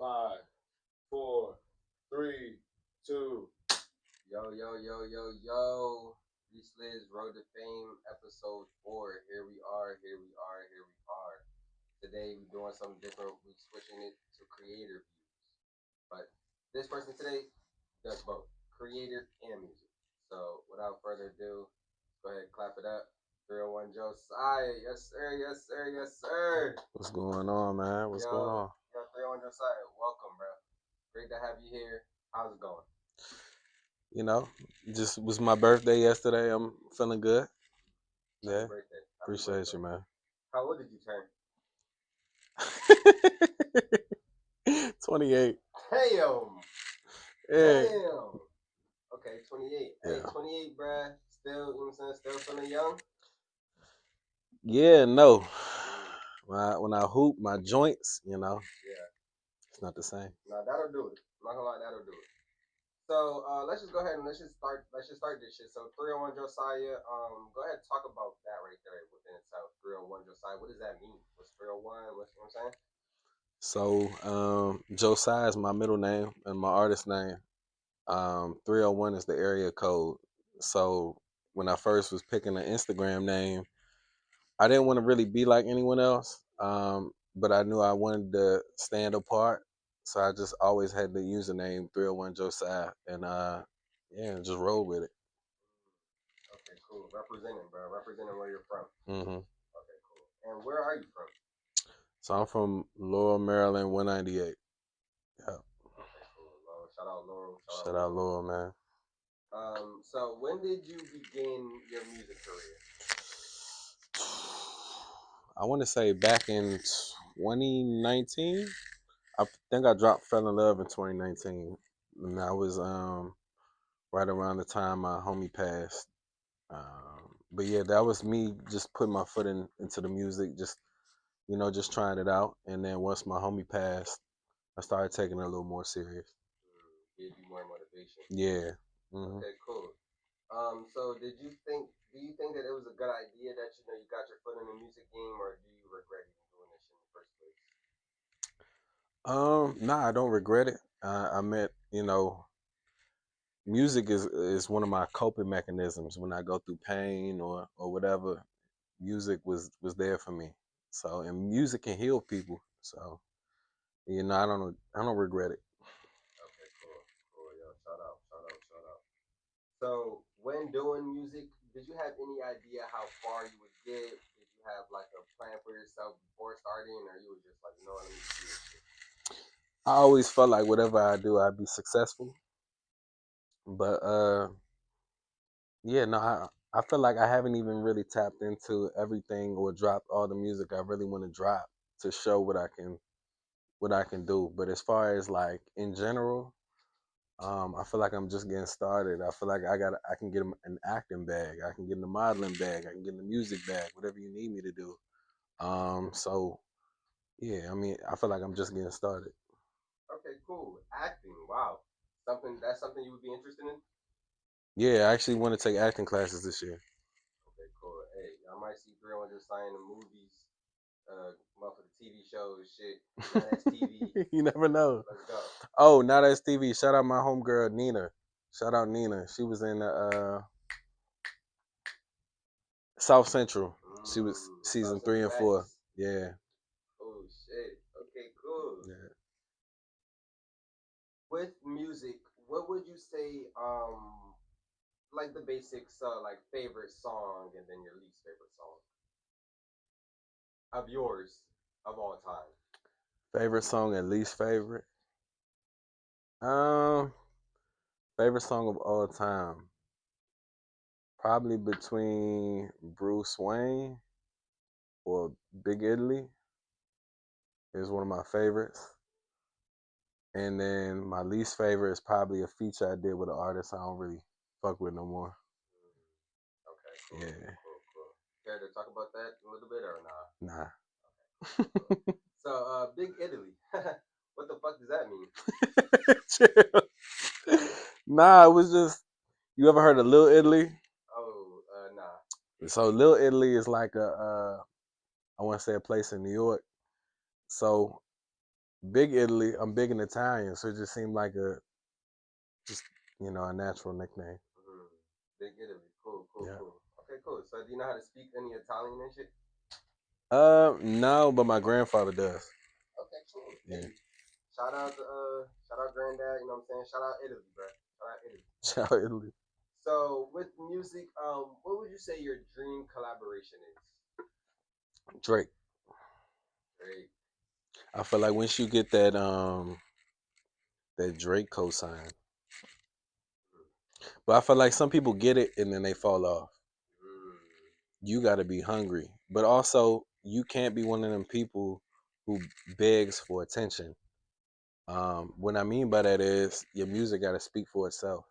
5, 4, 3, 2. Yo. RESLIDS Road to Fame, episode 4. Here we are. Today we're doing something different. We're switching it to creator views. But this person today does both creator and music. So without further ado, go ahead, clap it up. 301 Josiah. Yes, sir. What's going on, man? What's going on? Yo, 301 Josiah. Welcome, bro. Great to have you here. How's it going? You know, just was my birthday yesterday. I'm feeling good. Yeah. Happy birthday. Appreciate you, man. How old did you turn? 28. Damn. Yeah. Damn. Okay, 28. Yeah. Hey, 28, bruh. Still, you know what I'm saying? Still feeling young? Yeah, no. When I hoop my joints, Yeah. it's not the same. Nah, that'll do it. I'm not gonna lie, that'll do it. So let's just go ahead and let's just start this shit. So 301 Josiah, go ahead and talk about that right there within itself. 301 Josiah, what does that mean? What's 301? What's, you know what I'm saying? So, Josiah's my middle name and my artist name. 301 is the area code. So when I first was picking an Instagram name, I didn't want to really be like anyone else. But I knew I wanted to stand apart. So I just always had the username 301 Josiah and just roll with it. Okay, cool. Representing, bro. Representing where you're from. Mm-hmm. Okay, cool. And where are you from? So I'm from Laurel, Maryland, 198. Yeah. Okay, cool. Laurel. Shout out Laurel. Shout out Laurel, man. So when did you begin your music career? I want to say back in 2019. I think I dropped Fell in Love in 2019. And that was right around the time my homie passed. But yeah, that was me just putting my foot into the music, just trying it out. And then once my homie passed, I started taking it a little more serious. Gave you more motivation. Yeah. Mm-hmm. Okay, cool. So do you think that it was a good idea that you got your foot in the music game, or do you regret even doing this shit in the first place? Nah, I don't regret it. I meant, music is one of my coping mechanisms when I go through pain or whatever. Music was there for me. So, and music can heal people. So, I don't regret it. Okay, cool. Yo, shout out. So when doing music, did you have any idea how far you would get? Did you have like a plan for yourself before starting, or you were just like, let me do this shit? I always felt like whatever I do, I'd be successful. But I feel like I haven't even really tapped into everything or dropped all the music I really want to drop to show what I can do. But as far as like in general, I feel like I'm just getting started. I feel like I can get an acting bag, I can get in the modeling bag, I can get in the music bag, whatever you need me to do. So yeah, I mean, I feel like I'm just getting started. Okay, cool. Acting, wow. That's something you would be interested in? Yeah, I actually want to take acting classes this year. Okay, cool. Hey, I might see 300 sign the movies, motherfucking TV shows, shit. Now that's TV. You never know. Let's go. Oh, now that's TV. Shout out my homegirl Nina. Shout out Nina. She was in South Central. She was season 3 and 4. Yeah. Oh shit. Okay, cool. Yeah. With music, what would you say, like the basics, like favorite song and then your least favorite song of yours of all time? Favorite song and least favorite? Favorite song of all time. Probably between Bruce Wayne or Big Italy is one of my favorites. And then my least favorite is probably a feature I did with an artist I don't really fuck with no more. Okay, cool. Yeah. Cool. Care to talk about that a little bit or nah? Nah. Okay, cool. So, Big Italy. What the fuck does that mean? Nah, it was just, you ever heard of Little Italy? Oh, nah. So Little Italy is like I want to say a place in New York. So Big Italy. I'm big in Italian, so it just seemed like a just a natural nickname. Mm. Big Italy. Cool, cool, Yeah. cool. Okay, cool. So do you know how to speak any Italian and shit? No, but my grandfather does. Okay, cool. Yeah. Hey, shout out granddad, you know what I'm saying? Shout out Italy, bro. Shout out Italy. Shout out Italy. So with music, what would you say your dream collaboration is? Drake. Great. I feel like once you get that Drake cosign, but I feel like some people get it and then they fall off. Mm. You got to be hungry, but also you can't be one of them people who begs for attention. What I mean by that is your music got to speak for itself.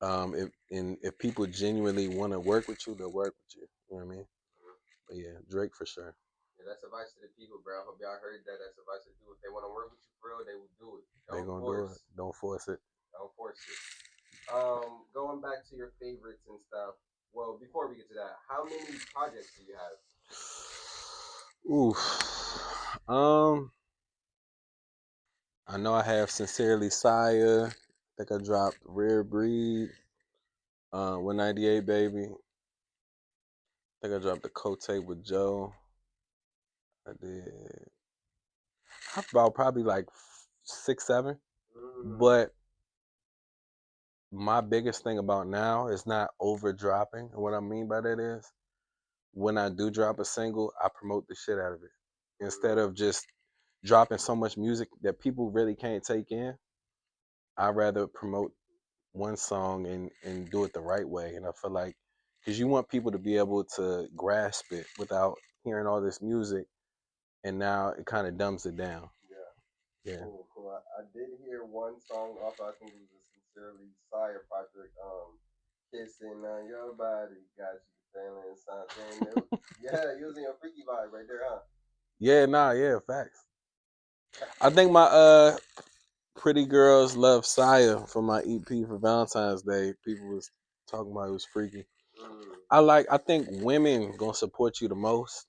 If people genuinely want to work with you, they'll work with you. You know what I mean? But yeah, Drake for sure. Yeah, that's advice to the people, bro. I hope y'all heard that. That's advice to the people. If they want to work with you for real, they will do it. They Don't gonna do it. force. Don't force it. Don't force it. Going back to your favorites and stuff. Well, before we get to that, how many projects do you have? Oof. I know I have Sincerely Saya. I think I dropped Rare Breed. 198 Baby. I think I dropped the Cote with Joe. I did about probably like 6, 7. Mm. But my biggest thing about now is not over dropping. And what I mean by that is when I do drop a single, I promote the shit out of it. Instead of just dropping so much music that people really can't take in, I'd rather promote one song and do it the right way. And I feel like because you want people to be able to grasp it without hearing all this music, and now it kind of dumbs it down. Yeah. Yeah. Cool, cool. I did hear one song off. I think it was a Sincerely Sire project. Kissing on your body, got you feeling something new. Yeah, using your freaky vibe right there, huh? Yeah, nah, yeah, facts. I think my Pretty Girls Love Saya for my EP for Valentine's Day, people was talking about it was freaky. Mm. I think women gonna support you the most.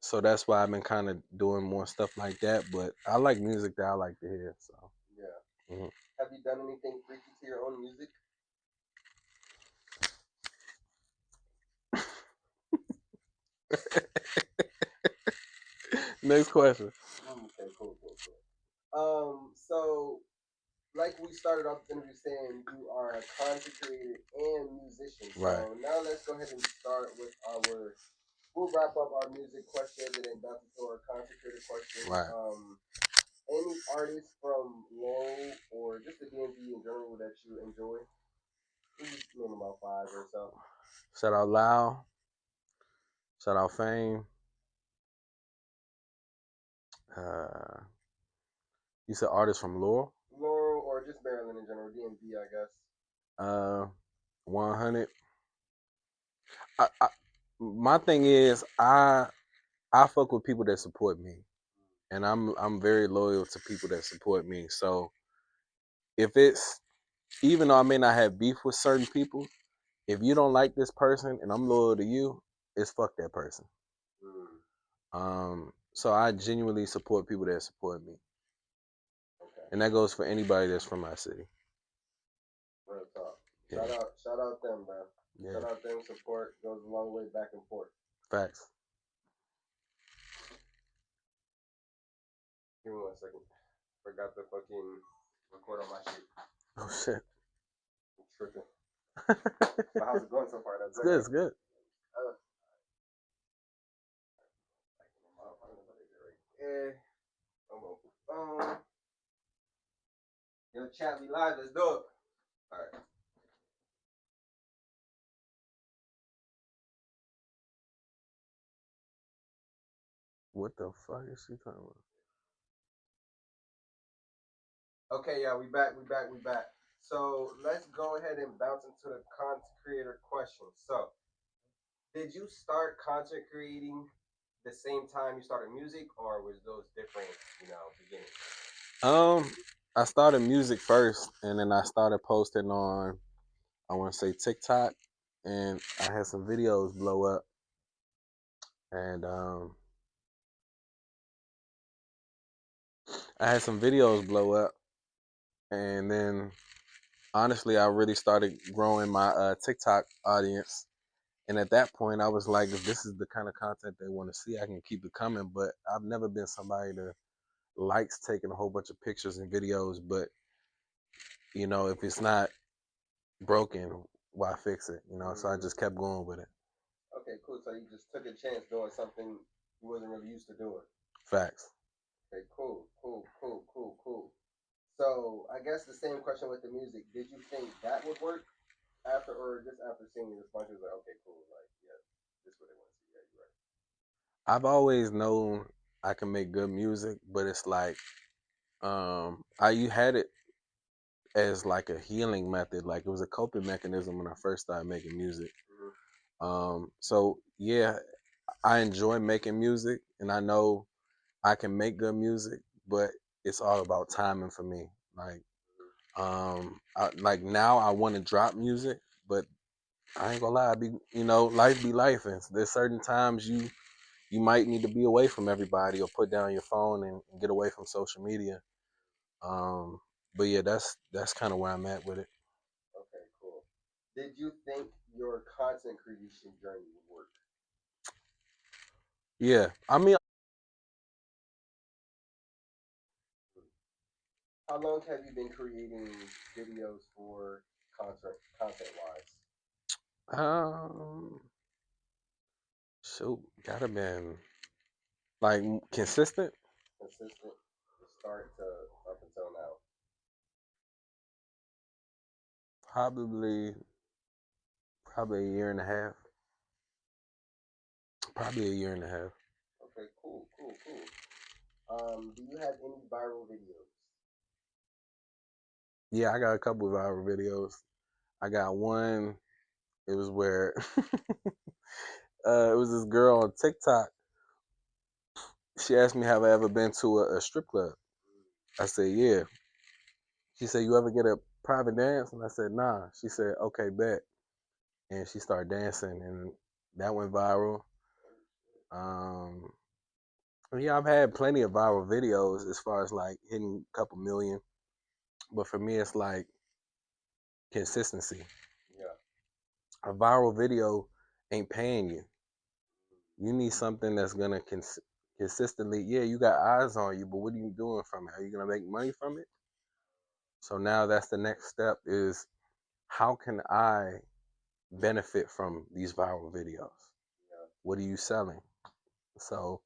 So that's why I've been kind of doing more stuff like that. But I like music that I like to hear. So Yeah. mhm. Have you done anything freaky to your own music? Next question. Okay, cool, cool, cool. So like we started off the interview saying, you are a content creator and musician. Right. So now let's go ahead and start with our. We'll wrap up our music questions and then bounce into our content creator questions. Right. Any artists from Laurel or just the DMV in general that you enjoy? Just name about 5 or so. Shout out Loud. Shout out Fame. Uh, you said artists from Laurel. Laurel or just Maryland in general, DMV, I guess. 100. I, my thing is I fuck with people that support me, and I'm very loyal to people that support me. So if it's even though I may not have beef with certain people, if you don't like this person and I'm loyal to you, it's fuck that person. Mm, So I genuinely support people that support me, okay, and that goes for anybody that's from my city. real talk. Yeah, Shout out them, bro. yeah, Shout out them. Support goes a long way back and forth. facts. Give me 1 second. Forgot to fucking record on my shit. Oh shit. I'm tripping. So how's it going so far? That's It's good. It's good. Uh, yeah. Yo, chat me live. Let's do it. All right. What the fuck is she talking about? Okay, yeah, we back. So let's go ahead and bounce into the content creator question. So, did you start content creating the same time you started music, or was those different, beginnings? I started music first, and then I started posting on I want to say TikTok, and I had some videos blow up, and I had some videos blow up, and then honestly, I really started growing my TikTok audience. And at that point, I was like, if this is the kind of content they want to see, I can keep it coming. But I've never been somebody that likes taking a whole bunch of pictures and videos. But if it's not broken, why fix it? So I just kept going with it. Okay, cool. So you just took a chance doing something you wasn't really used to doing. Facts. Okay, cool, cool, cool, cool, cool. So I guess the same question with the music. Did you think that would work after, or just after seeing the response, you was like, okay, cool, like, yeah, this is what they want to see. Yeah, you're right. I've always known I can make good music, but it's like I you had it as like a healing method, like it was a coping mechanism when I first started making music. So yeah, I enjoy making music, and I know I can make good music, but it's all about timing for me. Like, like now I want to drop music, but I ain't gonna lie, life be life, and there's certain times you might need to be away from everybody or put down your phone and get away from social media. Um, but yeah, that's kind of where I'm at with it. Okay, cool. Did you think your content creation journey would work? Yeah, I mean, How long have you been creating videos for content wise? um, shoot, gotta been like consistent. Consistent, the start to up until now. Probably, probably a year and a half. Probably a year and a half. Okay, cool, cool, cool. Do you have any viral videos? Yeah, I got a couple of viral videos. I got one. It was where it was this girl on TikTok. She asked me, "Have I ever been to a strip club?" I said, "Yeah." She said, "You ever get a private dance?" And I said, "Nah." She said, "Okay, bet." And she started dancing, and that went viral. Um, yeah, I've had plenty of viral videos as far as like hitting a couple million, but for me, it's like consistency. Yeah. A viral video ain't paying you. You need something that's gonna consistently. Yeah, you got eyes on you, but what are you doing from it? Are you gonna make money from it? So now that's the next step: is how can I benefit from these viral videos? Yeah. What are you selling? So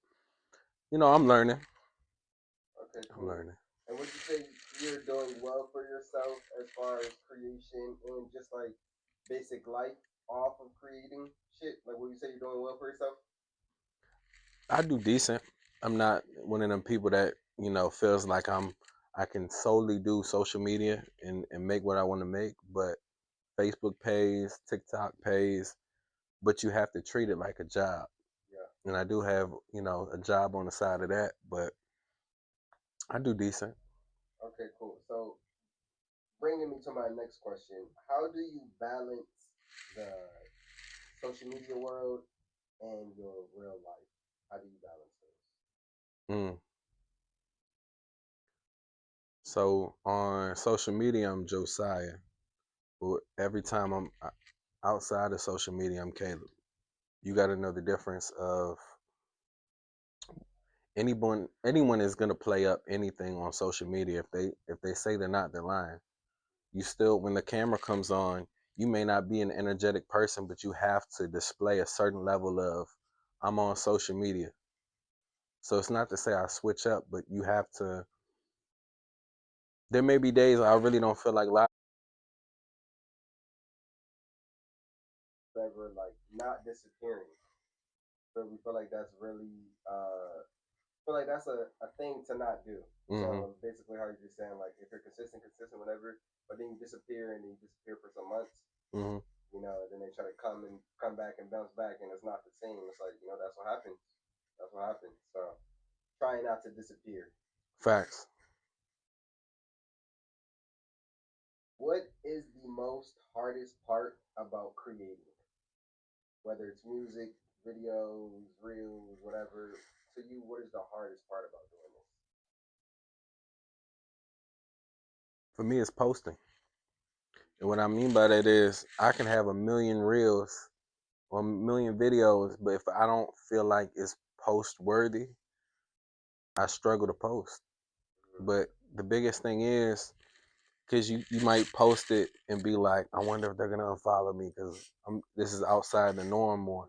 I'm learning. Okay, I'm cool. learning. And would you say you're doing well for yourself as far as creation and just like basic life off of creating shit? Like, would you say you're doing well for yourself? I do decent. I'm not one of them people that feels like I can solely do social media and make what I want to make, but Facebook pays, TikTok pays, but you have to treat it like a job. Yeah. And I do have, a job on the side of that, but I do decent. Okay, cool. So, bringing me to my next question, how do you balance the social media world and your real life? How do you balance those? Mm. So on social media, I'm Josiah. But every time I'm outside of social media, I'm Caleb. You got to know the difference of anyone is going to play up anything on social media. If they say they're not, they're lying. You still, when the camera comes on, you may not be an energetic person, but you have to display a certain level of I'm on social media. So it's not to say I switch up, but you have to. There may be days I really don't feel like live. Ever like not disappearing, but we feel like that's really feel like that's a thing to not do. Hmm. So basically, how you're just saying, like, if you're consistent, whatever, but then you disappear and you disappear for some months, Hmm. then they try to come back and bounce back, and it's not the same. It's like that's what happens. That's what happens. So try not to disappear. Facts. What is the most hardest part about creating? Whether it's music, videos, reels, whatever. To you, what is the hardest part about doing this? For me, it's posting. And what I mean by that is I can have a million reels or a million videos, but if I don't feel like it's post worthy, I struggle to post. But the biggest thing is because you might post it and be like, I wonder if they're gonna unfollow me because this is outside the norm more.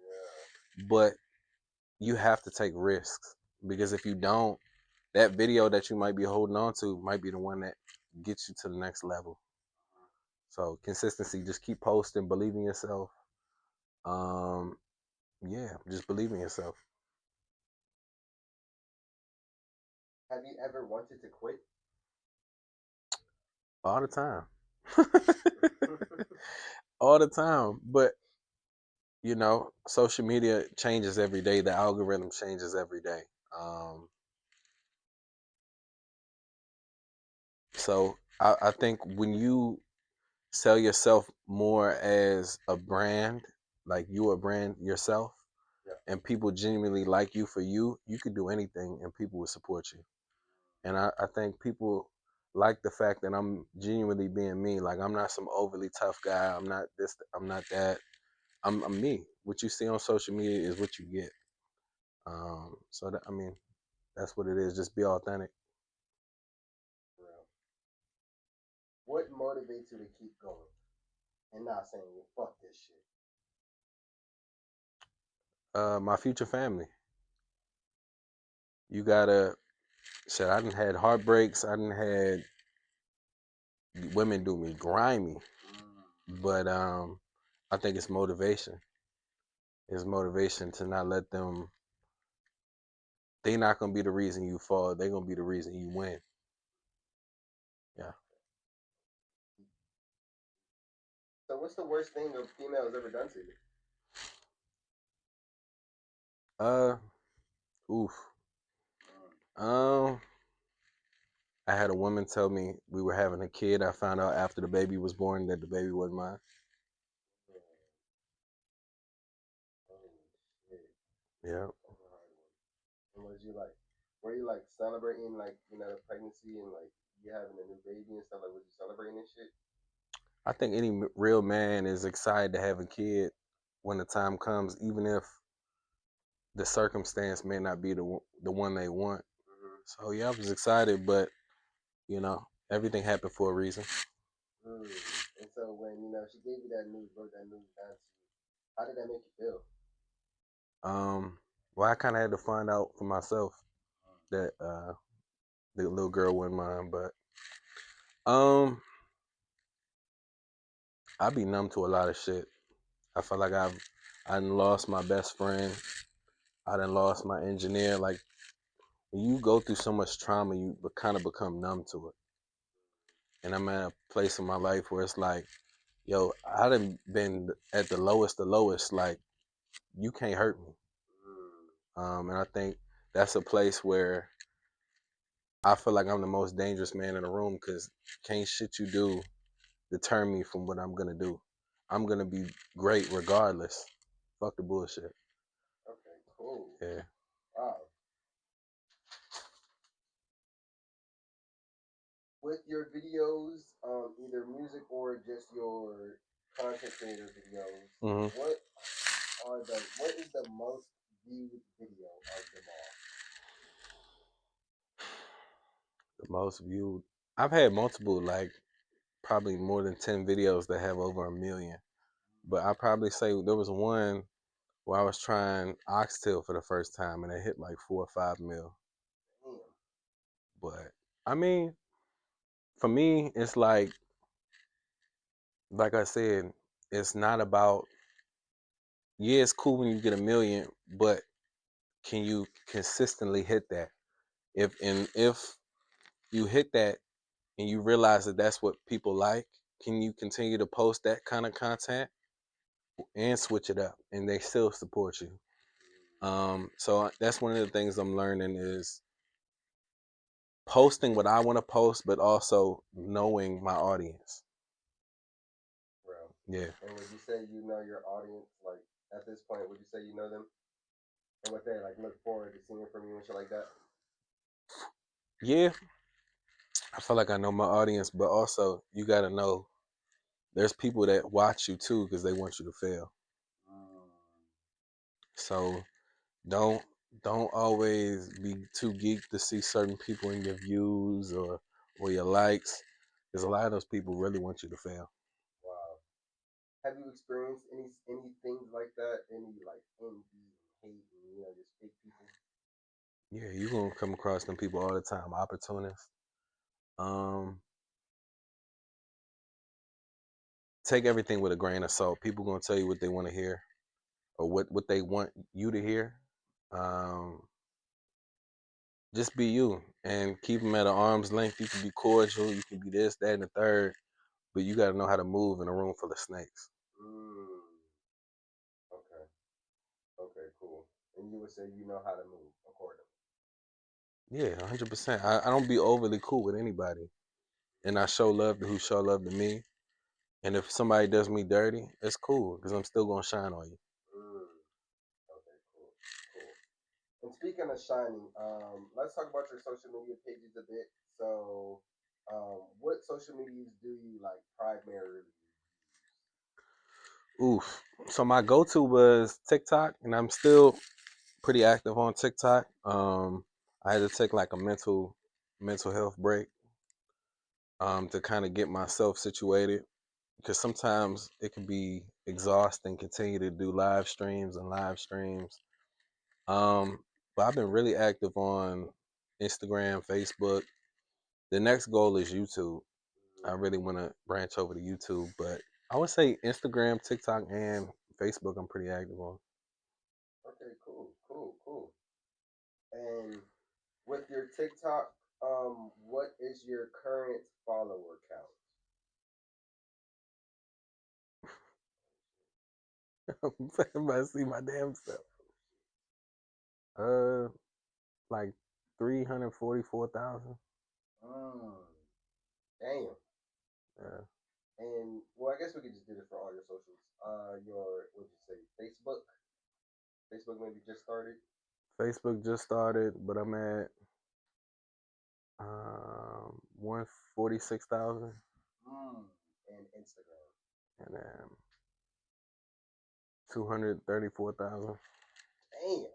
But you have to take risks because if you don't, that video that you might be holding on to might be the one that gets you to the next level. So consistency, just keep posting, believe in yourself. Um, yeah, just believe in yourself. Have you ever wanted to quit? All the time. All the time. But social media changes every day. The algorithm changes every day. Um, so I think when you sell yourself more as a brand, like you a brand yourself, and people genuinely like you for you, you could do anything and people will support you. And I think people like the fact that I'm genuinely being me. Like I'm not some overly tough guy. I'm not this. I'm not that. I'm me. What you see on social media is what you get. So that, I mean, that's what it is. Just be authentic. Real. What motivates you to keep going and not saying fuck this shit? My future family. You gotta. Shit, I done had heartbreaks. I done had women do me grimy, but I think it's motivation. It's motivation to not let them. They not gonna be the reason you fall. They gonna be the reason you win. Yeah. So what's the worst thing a female has ever done to you? Uh. Oof. Um. I had a woman tell me we were having a kid. I found out after the baby was born that the baby wasn't mine. Oh shit. Yeah. That's a hard one. And was you like were you like celebrating like, the pregnancy and like you having a new baby and stuff, like was you celebrating and shit? I think any real man is excited to have a kid when the time comes, even if the circumstance may not be the one they want. So yeah, I was excited, but everything happened for a reason. Mm. And so when she gave you that news, broke that news down to you, how did that make you feel? Well, I kind of had to find out for myself that the little girl wasn't mine, but I be numb to a lot of shit. I feel like I done lost my best friend. I done lost my engineer. Like when you go through so much trauma, you kind of become numb to it. And I'm at a place in my life where it's like, yo, I done been at the lowest. Like you can't hurt me. And I think that's a place where I feel like I'm the most dangerous man in the room because can't shit you do deter me from what I'm gonna do. I'm gonna be great regardless. Fuck the bullshit. Okay, cool. Yeah. Wow. With your videos, either music or just your content creator videos, Hmm. what is the most viewed video of them all? The most viewed. I've had multiple, like probably more than 10 videos that have over a million. But I probably say there was one where I was trying oxtail for the first time and it hit like 4 or 5 mil. Damn. But I mean, for me, it's like I said, it's not about, yeah, it's cool when you get a million, but can you consistently hit that? If you hit that and you realize that that's what people like, can you continue to post that kind of content and switch it up and they still support you? So that's one of the things I'm learning is posting what I want to post, but also knowing my audience. Bro. Yeah. And would you say you know your audience? Like at this point, would you say you know them and what they like look forward to seeing from you and shit like that? Yeah. I feel like I know my audience, but also you got to know there's people that watch you too because they want you to fail. Mm. So don't don't always be too geeked to see certain people in your views or your likes, because a lot of those people really want you to fail. Wow. Have you experienced any things like that? Any like envy, hate, and, just fake people? Yeah, you're gonna come across them people all the time, opportunists. Um, Take everything with a grain of salt. People gonna tell you what they want to hear or what they want you to hear. Um, just be you and keep them at an arm's length. You can be cordial, you can be this, that, and the third, but you got to know how to move in a room full of snakes. Mm. Okay. Okay. Cool. And you would say you know how to move accordingly. Yeah, 100%. I don't be overly cool with anybody, and I show love to who show love to me. And if somebody does me dirty, it's cool because I'm still gonna shine on you. Mm. Okay. Cool. Cool. And speaking of shining, let's talk about your social media pages a bit. So, what social medias do you like primarily? Oof. So my go-to was TikTok, and I'm still pretty active on TikTok. I had to take like a mental health break to kind of get myself situated because sometimes it can be exhausting continue to do live streams and live streams. Um, but I've been really active on Instagram, Facebook. The next goal is YouTube. I really want to branch over to YouTube, but I would say Instagram, TikTok, and Facebook. I'm pretty active on. Okay, cool, cool, cool. And with your TikTok, what is your current follower count? I'm about to see my damn self. Uh, like 344,000. Mm, damn. Yeah. And well, I guess we could just do this for all your socials. Your what'd you say? Facebook. Facebook maybe just started. Facebook just started, but I'm at 146,000, Mm, and Instagram. and then 234,000. Damn.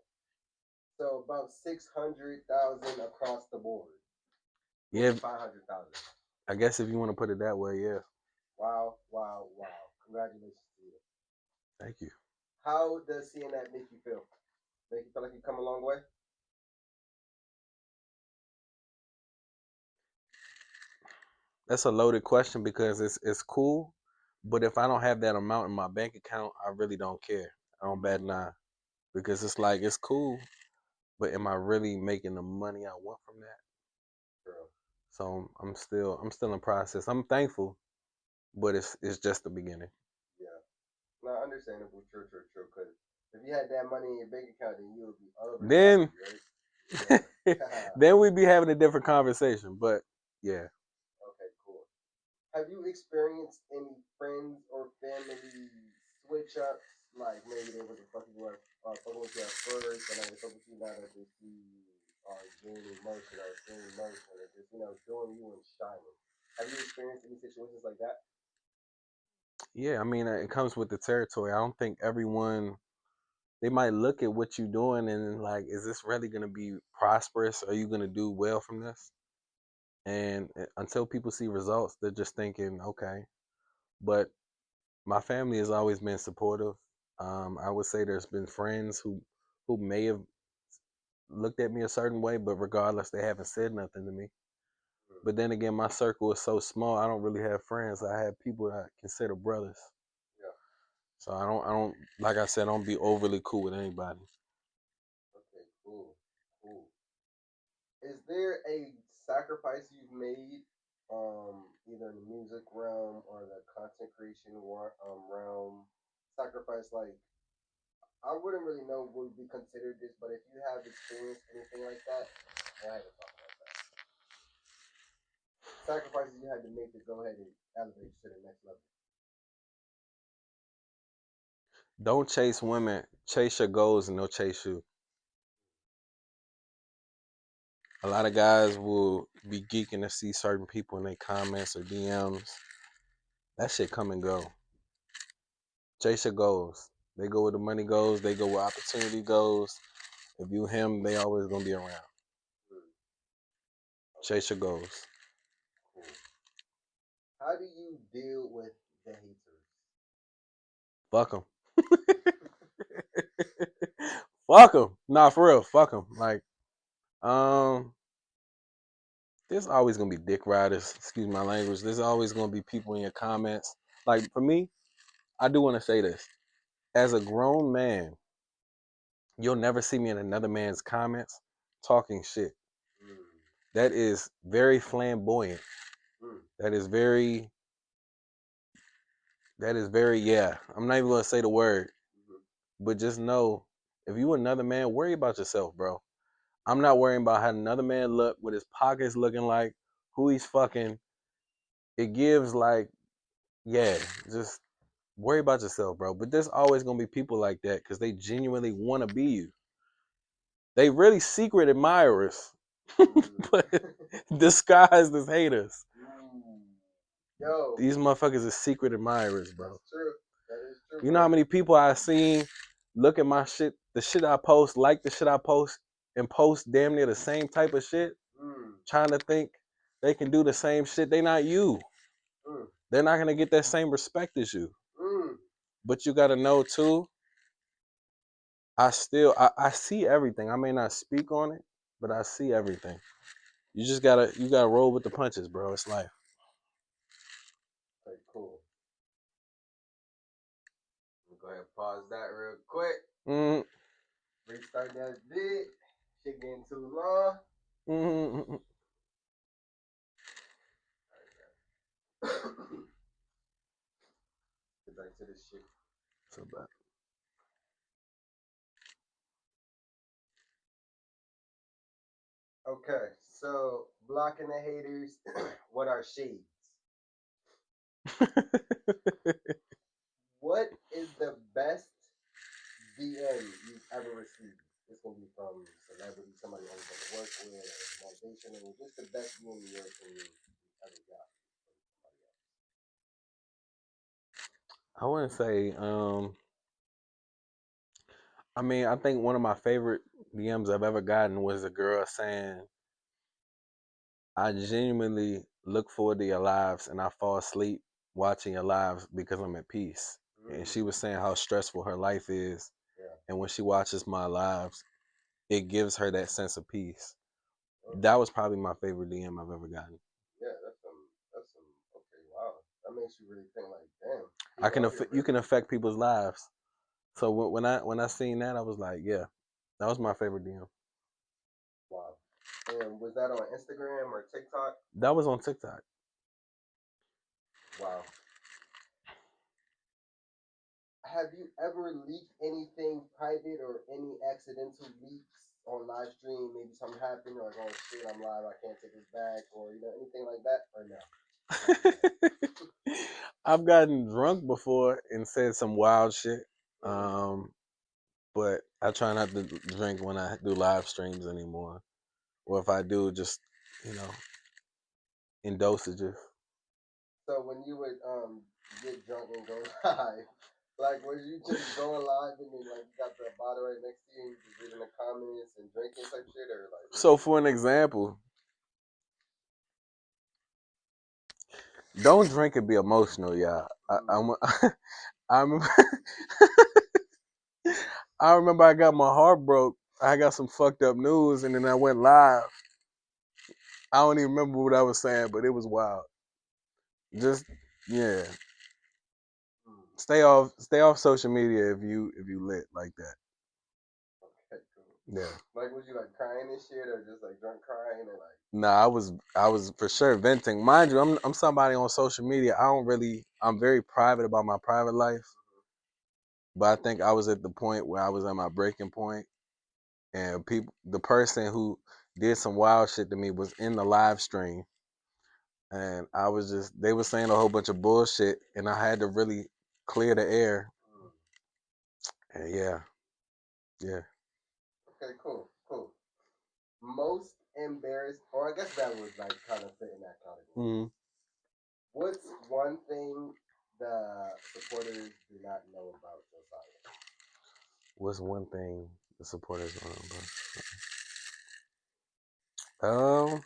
So about 600,000 across the board. Yeah, Maybe 500,000. I guess if you want to put it that way, yeah. Wow, wow, wow. Congratulations to you. Thank you. How does seeing that make you feel? Make you feel like you come a long way? That's a loaded question because it's cool, but if I don't have that amount in my bank account, I really don't care. I don't bat an eye because it's like it's cool, but am I really making the money I want from that? True. So I'm still in process. I'm thankful, but it's just the beginning. Yeah. No, understandable. True, true, true. Because if you had that money in your bank account, then you would be over Then happy, right? Yeah. then we'd be having a different conversation. But yeah. Okay, cool. Have you experienced any friends or family switch ups? Like maybe they were fucking with you at first, and then they fuck with you now that they see you are gaining motion or gaining motion, or just doing you and shining. Have you experienced any situations like that? Yeah, I mean it comes with the territory. I don't think everyone they might look at what you're doing and like, is this really gonna be prosperous? Are you gonna do well from this? And until people see results, they're just thinking, okay. But my family has always been supportive. I would say there's been friends who may have looked at me a certain way, but regardless, they haven't said nothing to me. Hmm. But then again, my circle is so small. I don't really have friends. I have people that I consider brothers. Yeah. So I don't, like I said, I don't be overly cool with anybody. Okay. Cool. Cool. Is there a sacrifice you've made, either in the music realm or the content creation realm? Sacrifice like I wouldn't really know would be considered this, but if you have experienced anything like that, go ahead and talk about that. Sacrifices you had to make to go ahead and elevate you to the next level. Don't chase women. Chase your goals and they'll chase you. A lot of guys will be geeking to see certain people in their comments or DMs. That shit come and go. Chase your goals. They go where the money goes. They go where opportunity goes. If you him, they always gonna be around. Chase your goals. Cool. How do you deal with the haters? Fuck them. Fuck them. Nah, for real. Fuck them. Like, there's always gonna be dick riders. Excuse my language. There's always gonna be people in your comments. Like for me, I do want to say this. As a grown man, you'll never see me in another man's comments talking shit. Mm. That is very flamboyant. Mm. That is very. Yeah. I'm not even gonna say the word, but just know if you another man, worry about yourself, bro. I'm not worrying about how another man look, what his pockets looking like, who he's fucking. It gives like, yeah, just worry about yourself, bro. But there's always gonna be people like that because they genuinely want to be you. They really secret admirers, but disguised as haters. Yo, These motherfuckers are secret admirers, bro. that's true. That is true. You know how many people I've seen look at my shit, the shit I post, like the shit I post, and post damn near the same type of shit, trying to think they can do the same shit. They not you. They're not gonna get that same respect as you. But you gotta know too, I see everything. I may not speak on it, but I see everything. You gotta roll with the punches, bro. It's life. Okay, cool. Go ahead, pause that real quick. Restart that vid. Shit getting too long. Get back to this shit. So bad. Okay, so blocking the haters. What are shades? What is the best DM you've ever received? This can be from celebrity, somebody else to work with, or organization, and just the best DM in your opinion you've ever got from somebody else. I wouldn't say. I mean, I think one of my favorite DMs I've ever gotten was a girl saying, "I genuinely look forward to your lives, and I fall asleep watching your lives because I'm at peace." And she was saying how stressful her life is, Yeah. and when she watches my lives, it gives her that sense of peace. That was probably my favorite DM I've ever gotten. Yeah, that's some. Okay, wow. That makes you really think like, damn. You can affect people's lives. So when I seen that, I was like, yeah, that was my favorite DM. Wow. And was that on Instagram or TikTok? That was on TikTok. Wow. Have you ever leaked anything private or any accidental leaks on live stream? Maybe something happened, or like, oh shit, I'm live, I can't take it back, or anything like that, or no? I've gotten drunk before and said some wild shit. But I try not to drink when I do live streams anymore. Or if I do, just, you know, in dosages. So when you would get drunk and go live, like was you just going live and then like you got the bottle right next to you and you just reading the comments and drinking type shit, or like? So for an example, don't drink and be emotional, y'all. I remember, I remember I got my heart broke. I got some fucked up news, and then I went live. I don't even remember what I was saying, but it was wild. Just yeah, stay off social media if you lit like that. Okay, cool. Yeah. Like was you like crying and shit, or just like drunk crying or like? Nah, I was for sure venting. Mind you, I'm somebody on social media. I'm very private about my private life. But I think I was at the point where I was at my breaking point, and the person who did some wild shit to me was in the live stream, and they were saying a whole bunch of bullshit, and I had to really clear the air. And yeah. Okay, cool. Most embarrassed, or I guess that would like kind of fit in that category. Mm-hmm. What's one thing the supporters do not know about Josiah? What's one thing the supporters don't know about?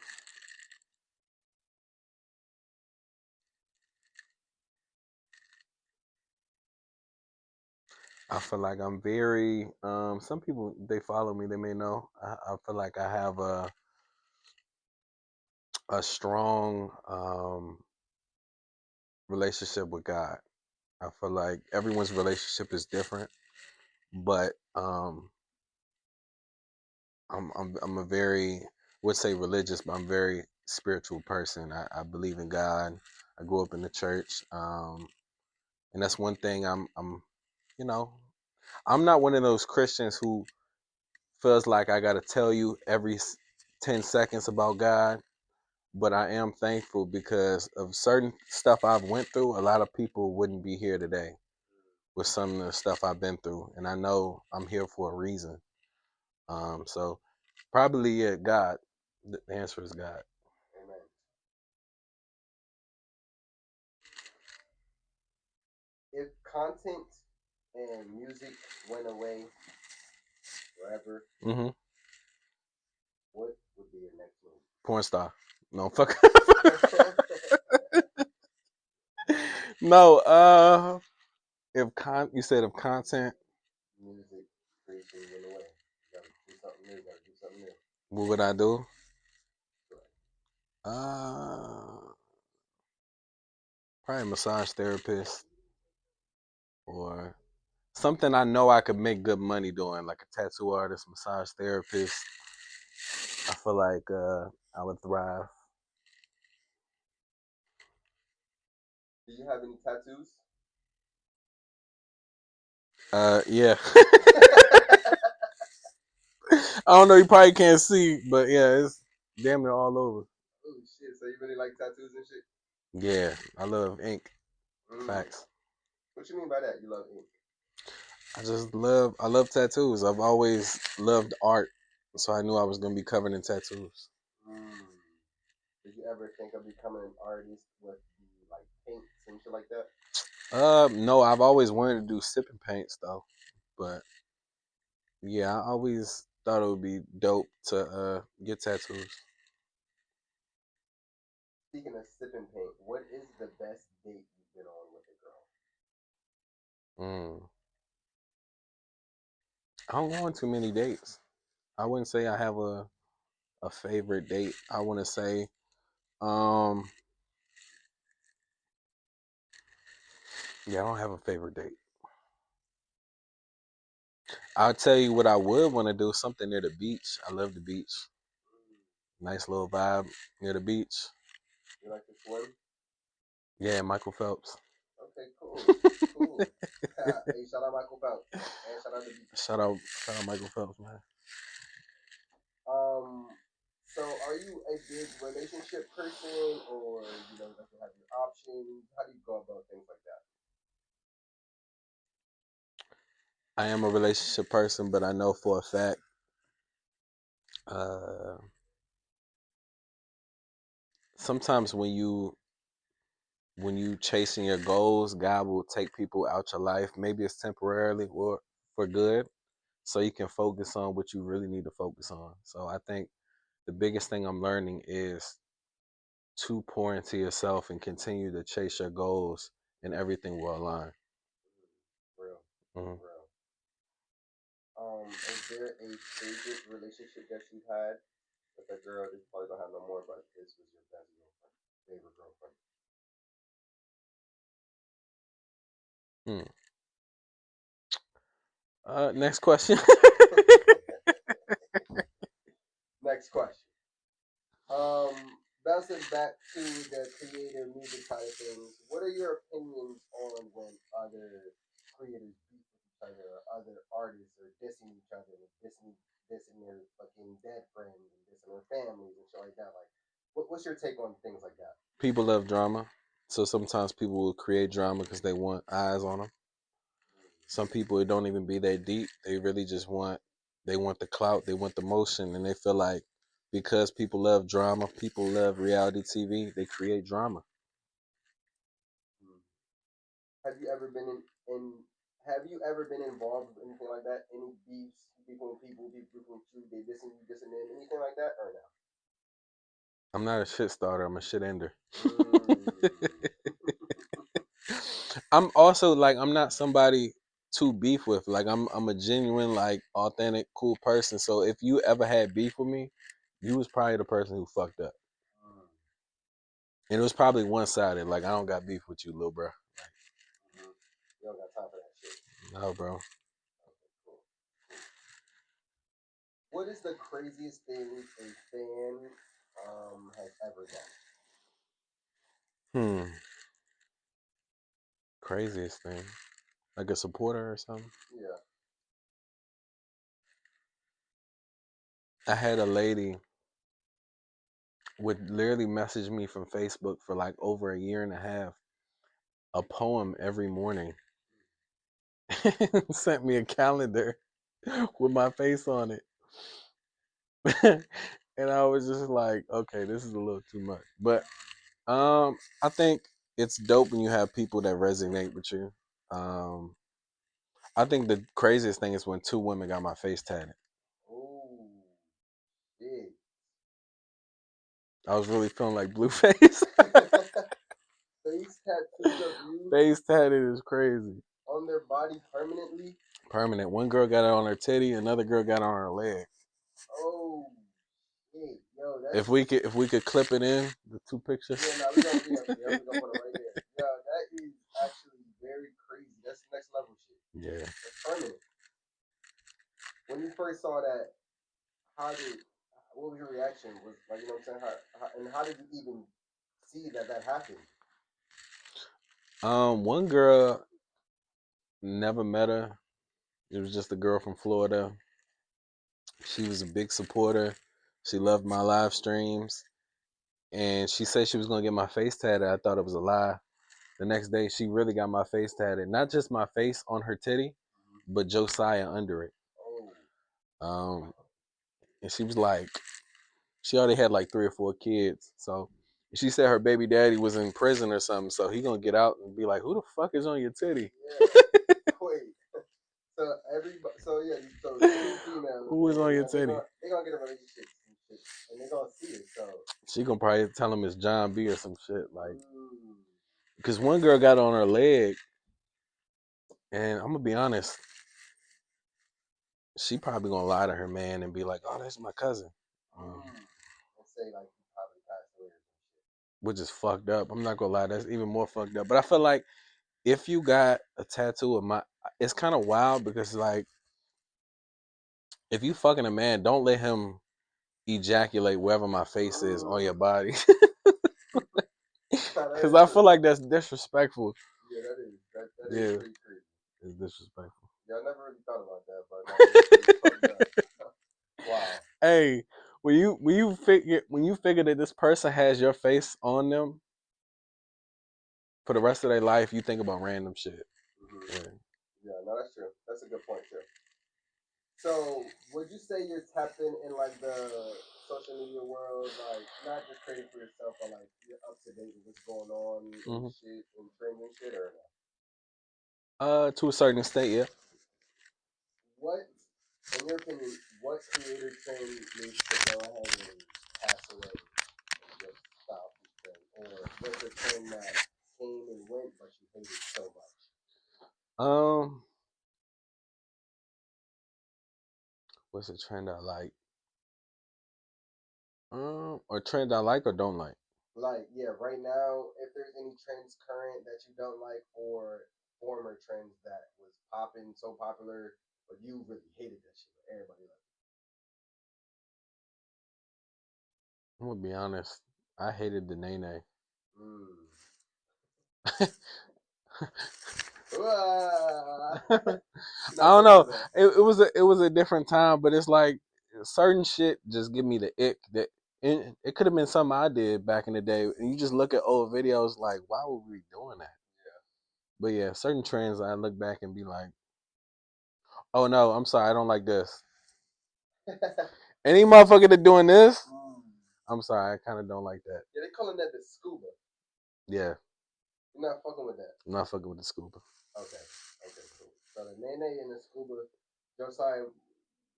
I feel like I'm very. Some people they follow me. They may know. I feel like I have a strong relationship with God. I feel like everyone's relationship is different, but I'm a very would say religious, but I'm a very spiritual person. I believe in God. I grew up in the church, and that's one thing. You know, I'm not one of those Christians who feels like I got to tell you every 10 seconds about God, but I am thankful because of certain stuff I've went through. A lot of people wouldn't be here today with some of the stuff I've been through, and I know I'm here for a reason. So probably God. The answer is God. Amen. If content and music went away forever, Mm-hmm. what would be your next move? Porn star. No, fuck. No. If you said of content, Music creation went away. You gotta do something new. Gotta do something new. what would I do? Correct. Uh, Probably massage therapist or something I know I could make good money doing, like a tattoo artist, massage therapist. I feel like I would thrive. Do you have any tattoos? Yeah. I don't know. You probably can't see, but yeah, it's damn near all over. Oh shit! So you really like tattoos and shit? Yeah, I love ink. Mm. Facts. What you mean by that? You love ink? I love tattoos. I've always loved art, so I knew I was gonna be covered in tattoos. Mm. Did you ever think of becoming an artist with the like paints and shit like that? No, I've always wanted to do sipping paints though, but yeah, I always thought it would be dope to get tattoos. Speaking of sipping paint, what is the best date you've been on with a girl? Mm. I don't go on too many dates. I wouldn't say I have a favorite date. I want to say, um, yeah, I don't have a favorite date. I'll tell you what I would want to do. Something near the beach. I love the beach. Nice little vibe near the beach. You like to swim? Yeah, Michael Phelps. Okay, cool, cool. Hey, shout out Michael Phelps and shout out the beach. Shout out Michael Phelps, man. Um, so are you a big relationship person, or you know, like you have your options? How do you go about things like that? I am a relationship person, but I know for a fact, uh, sometimes when you chasing your goals, God will take people out your life. Maybe it's temporarily or for good, so you can focus on what you really need to focus on. So I think the biggest thing I'm learning is to pour into yourself and continue to chase your goals, and everything will align. Real, Hmm. real. Is there a favorite relationship that you've had with a girl that you probably don't have no more, but this was your best girlfriend, favorite girlfriend? Hmm. Next question. Next question. Um, Bouncing back to the creative music side of things, what are your opinions on when other creators beef with each other, or other artists are dissing each other, and dissing their fucking dead friends, and dissing their families and shit like that? Like, what's your take on things like that? People love drama, so sometimes people will create drama because they want eyes on them. Some people it don't even be that deep. They really just want they want the clout, they want the motion, and they feel like because people love drama, people love reality TV, they create drama. Have you ever been in have you ever been involved with anything like that? Any beefs, people with you, they dissing them, anything like that, or no? I'm not a shit starter, I'm a shit ender. Mm. I'm also like I'm not somebody to beef with. Like I'm a genuine, like authentic, cool person. So if you ever had beef with me, you was probably the person who fucked up. Mm. And it was probably one sided. Like I don't got beef with you, little bro. Mm-hmm. You don't got time for that shit. No, bro. Okay, cool. What is the craziest thing a fan has ever done? Hmm. Craziest thing. Like a supporter or something. Yeah. I had a lady would literally message me from Facebook for like over a year and a half, a poem every morning. Sent me a calendar with my face on it. And I was just like, okay, this is a little too much. But I think it's dope when you have people that resonate with you. Um I think the craziest thing is when two women got my face tatted. Oh, shit. I was really feeling like Blueface. Face tattoos of you Face tatted is crazy. on their body permanently. Permanent. One girl got it on her titty, another girl got it on her leg. Oh, shit. Yo, that's. If we could clip it in the two pictures. Yeah, no, we're gonna, yeah, we're gonna put it right there. Yo, that is actually very crazy. That's next level shit. Yeah. That's permanent. When you first saw that, how did, what was your reaction? Was like, you know what I'm saying? And how did you even see that happened? One girl, never met her. It was just a girl from Florida. She was a big supporter. She loved my live streams. And she said she was gonna get my face tatted. I thought it was a lie. The next day she really got my face tatted. Not just my face on her titty, but Josiah under it. Oh, Um, and she was like, she already had like 3 or 4 kids. So she said her baby daddy was in prison or something. So he gonna get out and be like, who the fuck is on your titty? yeah. Wait. So yeah, so two females, Who is and on you your know, titty? they gonna get a relationship and shit, and they gonna see it. So, She gonna probably tell him it's John B or some shit. Like, mm, because one girl got it on her leg, and I'm gonna be honest, she probably gonna lie to her man and be like, "Oh, that's my cousin," and say like he probably passed away or some shit. which is fucked up. I'm not gonna lie, that's even more fucked up. But I feel like if you got a tattoo of my, it's kind of wild because like if you fucking a man, don't let him ejaculate wherever my face is on your body, Nah, that because is I feel true. like that's disrespectful. Yeah, that is Yeah, pretty crazy. it's disrespectful. Yeah, I never really thought about that, but no, it's fucked up. Wow. Hey, when you figure that this person has your face on them for the rest of their life, you think about random shit. Mm-hmm. Yeah. Yeah, no, that's true. That's a good point too. So, would you say you're tapped in like the social media world, like not just creating for yourself, but like you're up to date with what's going on and Hmm. shit and trends and shit, or no? To a certain extent, yeah. What, in your opinion, what creator trend needs to go ahead and pass away and just stop this trend, or what's a trend that came and went but you hated so much? Um, what's a trend I like? Or trend I like or don't like? Like, yeah, right now, if there's any trends current that you don't like, or former trends that was popping so popular, but you really hated that shit, but everybody liked I'm gonna be honest. I hated the Nene. it. Mm. I Not don't gonna do know. that. It was a different time, but it's like certain shit just give me the ick. That it could have been something I did back in the day, and you just look at old videos like, why were we doing that? But yeah, certain trends I look back and be like, oh no, I'm sorry, I don't like this. Yeah. Any motherfucker that doing this, I'm sorry, I kind of don't like that. Yeah, they calling that the scuba. Yeah, You're not fucking with that. I'm not fucking with the scuba. Okay. Okay, cool. So the nene and the scuba, Josiah,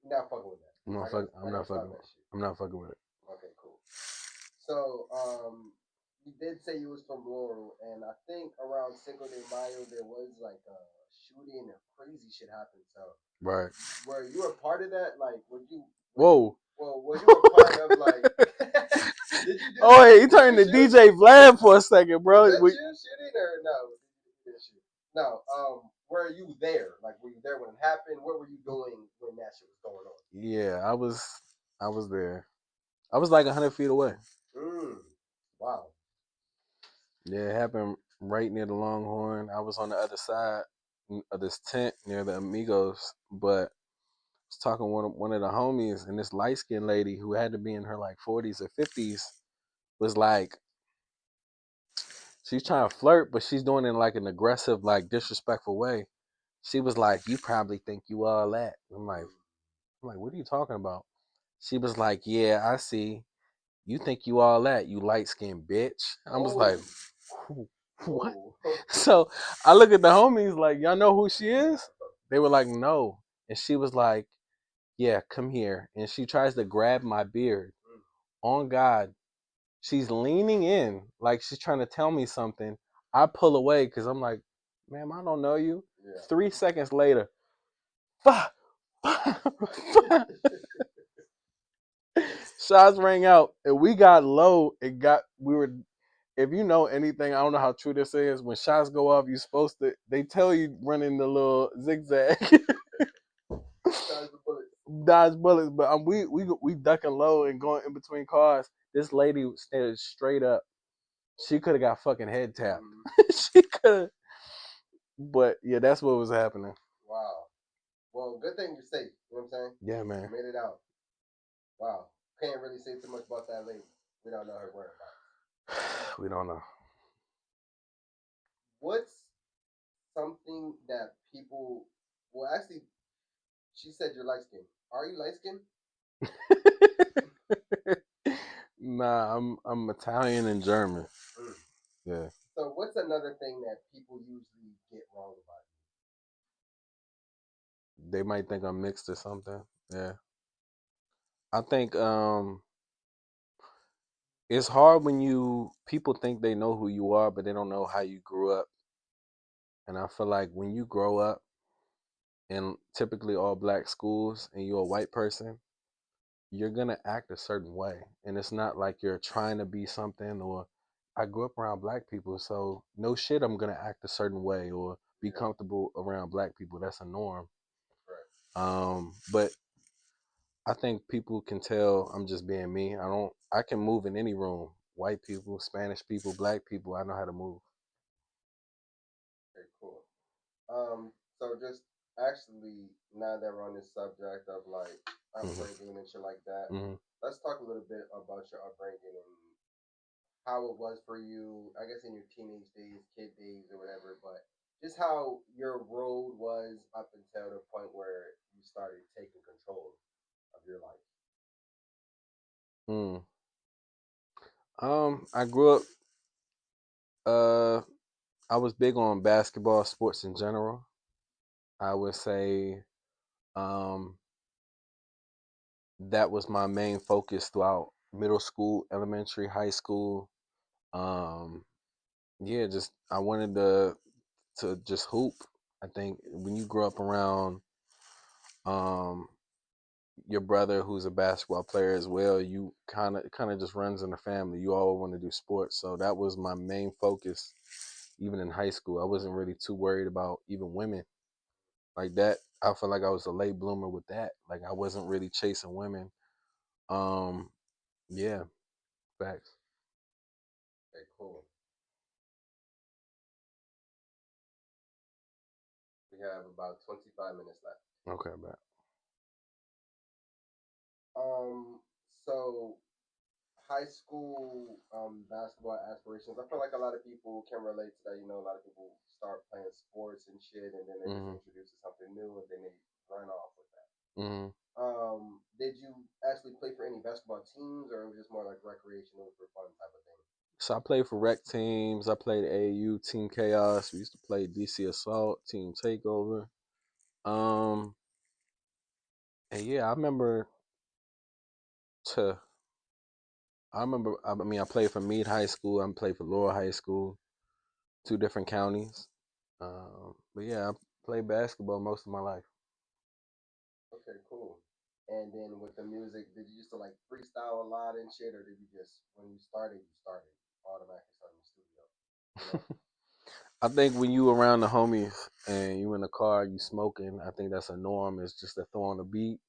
you're not fucking with that. I'm not fucking. I'm not fucking. I'm not fucking with it. Okay, cool. So, you did say you was from Laurel, and I think around Cinco de Mayo there was like a shooting and crazy shit happened. So, Right. were you a part of that? Like, would you? Whoa. Well, were you a part of like? Did you do? Oh, hey, he turned to DJ Vlad for a second, bro. Was that you shooting or no? You didn't shoot. No. Were you there? Like, were you there when it happened? What were you doing when that shit was going on? Yeah, I was. I was there. I was like 100 feet away. Wow. Yeah, it happened right near the Longhorn. I was on the other side of this tent near the Amigos, but I was talking to one of the homies, and this light skinned lady who had to be in her like 40s or 50s was like, she's trying to flirt, but she's doing it in like an aggressive, like disrespectful way. She was like, "You probably think you all that." I'm like, "What are you talking about?" She was like, "Yeah, I see. You think you all that, you light skinned bitch." I was like, "What?" So I look at the homies like, "Y'all know who she is?" They were like, "No." And she was like, "Yeah, come here." And she tries to grab my beard. On God, she's leaning in like she's trying to tell me something. I pull away because I'm like, "Ma'am, I don't know you." Yeah. 3 seconds later, shots rang out and we got low. We were, if you know anything, I don't know how true this is. When shots go off, you're supposed to, they tell you running the little zigzag. Dodge bullets, but we ducking low and going in between cars. This lady stayed straight up. She could have got fucking head tapped. She could, but yeah, that's what was happening. Wow. Well, good thing you're safe. You know what I'm saying? Yeah, man. You made it out. Wow. Can't really say too much about that lady. We don't know her whereabouts. We don't know. What's something that people? Well, actually, she said you're light skinned. Are you light skinned? Nah, I'm Italian and German. Yeah. So what's another thing that people usually get wrong about you? They might think I'm mixed or something. Yeah. I think it's hard when people think they know who you are, but they don't know how you grew up. And I feel like when you grow up in typically all black schools and you're a white person, you're gonna act a certain way. And it's not like you're trying to be something, or I grew up around black people, so no shit I'm gonna act a certain way or be comfortable around black people. That's a norm. But I think people can tell I'm just being me. I can move in any room. White people, Spanish people, black people, I know how to move. Okay, cool. So just actually, now that we're on this subject of like upbringing and shit like that, let's talk a little bit about your upbringing and how it was for you. I guess in your teenage days, kid days, or whatever. But just how your road was up until the point where you started taking control of your life. I grew up. I was big on basketball, sports in general. I would say, um, that was my main focus throughout middle school, elementary, high school. Um, yeah, just I wanted to just hoop. I think when you grow up around um your brother who's a basketball player as well, you kind of just runs in the family. You all want to do sports, so that was my main focus. Even in high school, I wasn't really too worried about even women like that. I feel like I was a late bloomer with that. Like I wasn't really chasing women. Um, yeah, facts. Okay, cool. We have about 25 minutes left. Okay, bet. So high school basketball aspirations. I feel like a lot of people can relate to that. You know, a lot of people start playing sports and shit, and then they just introduce to something new, and then they run off with that. Hmm. Did you actually play for any basketball teams, or it was just more like recreational for fun type of thing? So I played for rec teams. I played AAU, Team Chaos. We used to play DC Assault, Team Takeover. Um, and yeah, to I remember. I mean, I played for Meade High School. I played for Laurel High School, two different counties. But yeah, I played basketball most of my life. Okay, cool. And then with the music, did you used to like freestyle a lot and shit, or did you just when you started automatically started in the studio? You know? I think when you around the homies and you in the car, you smoking. I think that's a norm. It's just to throw on the beat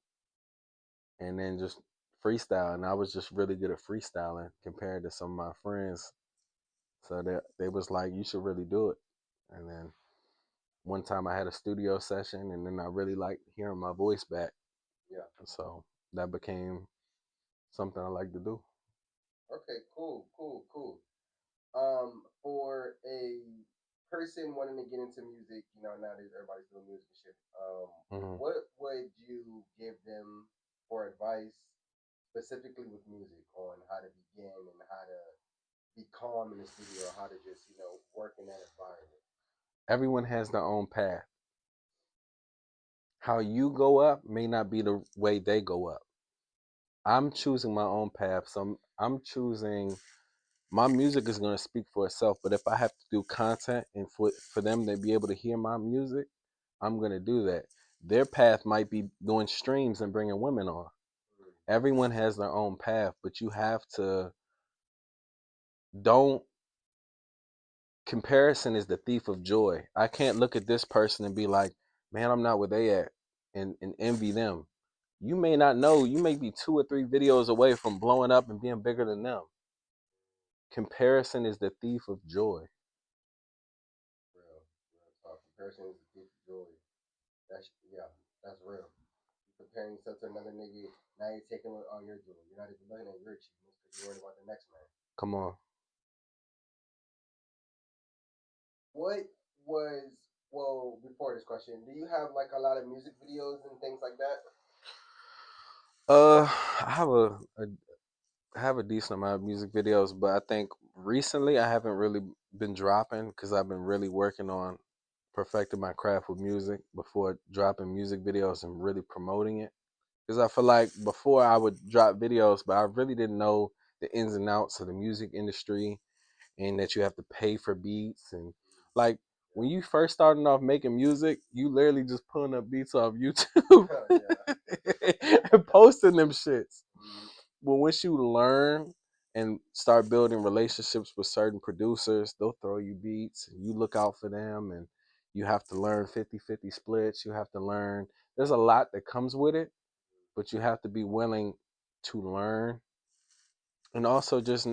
and then just freestyle. And I was just really good at freestyling compared to some of my friends. So they was like, you should really do it. And then one time I had a studio session, and then I really liked hearing my voice back. Yeah. So that became something I like to do. Okay, cool, cool, cool. For a person wanting to get into music, you know, nowadays everybody's doing music and shit. Hmm. What would you give them for advice, specifically with music, on how to begin and how to be calm in the studio, how to just work in that environment? Everyone has their own path. How you go up may not be the way they go up. I'm choosing my own path. So I'm choosing my music is going to speak for itself. But if I have to do content and for them to be able to hear my music, I'm going to do that. Their path might be doing streams and bringing women on. Everyone has their own path, but you have to don't comparison is the thief of joy. I can't look at this person and be like, man, I'm not where they at and envy them. You may not know, you may be 2 or 3 videos away from blowing up and being bigger than them. Comparison is the thief of joy. Real, real talk. Comparison is the thief of joy. That's yeah, that's real. You're comparing yourself to another nigga, now you're taking all your joy. You're not even looking at your achievements because you're worried about the next man. Come on. What was well before this question? Do you have like a lot of music videos and things like that? I have I have a decent amount of music videos, but I think recently I haven't really been dropping because I've been really working on perfecting my craft with music before dropping music videos and really promoting it. Because I feel like before I would drop videos, but I really didn't know the ins and outs of the music industry and that you have to pay for beats and like when you first starting off making music, you literally just pulling up beats off YouTube Yeah. and posting them shits. But once you learn and start building relationships with certain producers, they'll throw you beats and you look out for them and you have to learn 50-50 splits. You have to learn. There's a lot that comes with it, but you have to be willing to learn and also just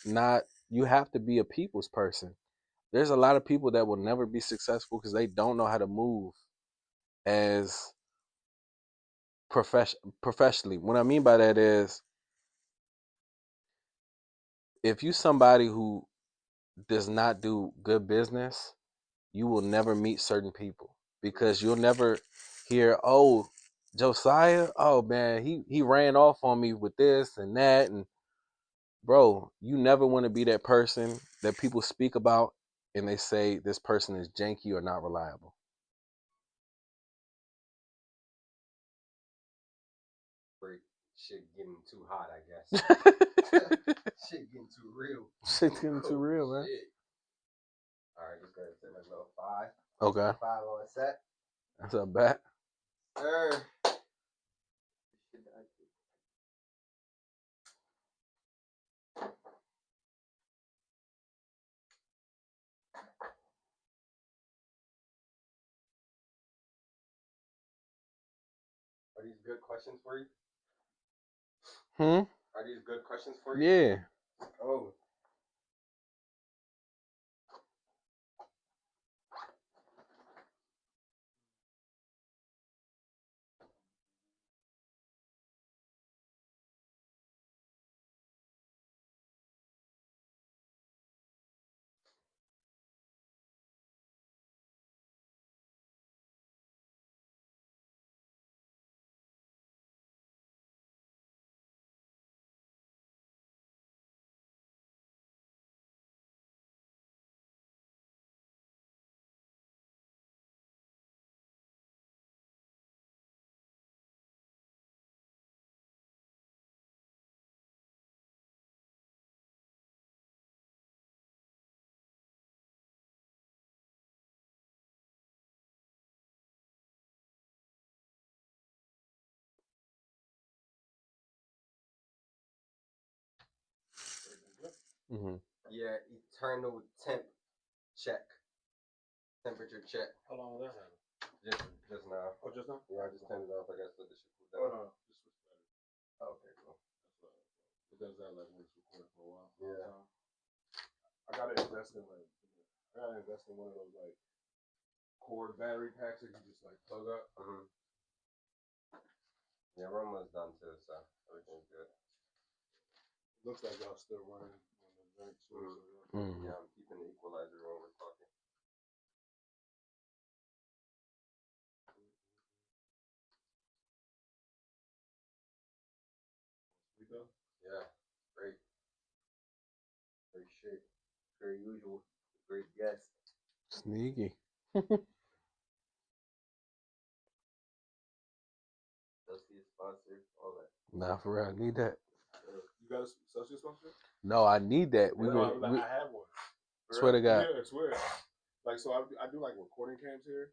not you have to be a people's person. There's a lot of people that will never be successful because they don't know how to move as professionally. What I mean by that is if you somebody who does not do good business, you will never meet certain people because you'll never hear, oh, Josiah, oh man, he ran off on me with this and that and bro, you never want to be that person that people speak about and they say this person is janky or not reliable. Break. Shit getting too hot, I guess. Shit getting too real. Shit's getting too Oh real, man. shit. All right, just go ahead and take my little five. Okay. Five on set. That's a bet. Sir. Are these good questions for you? Hmm? Are these good questions for you? Yeah. Oh, Mm-hmm. Yeah, eternal temp check. Temperature check. How long was that happening? Just now. Oh, just now? Yeah, I just turned it off. I guess let the shit cool Oh, down. no. Just switch batteries. Oh, okay, cool. That's right. It does that like once recording for a while. Yeah. I gotta invest in one of those like cord battery packs that you just like plug up. Mm-hmm. Yeah, we're almost done too, so everything's good. Looks like y'all still running on the drink switch. Mm-hmm. Yeah, I'm keeping the equalizer when we're talking. Yeah, great. Great shit. Per usual. Great guest. Sneaky. Celsius sponsor, all that. Nah, for real, I need that. You got a Celsius sponsor? No, I need that. I have one. Swear to God. Yeah, I swear. Like, so I do like recording cams here.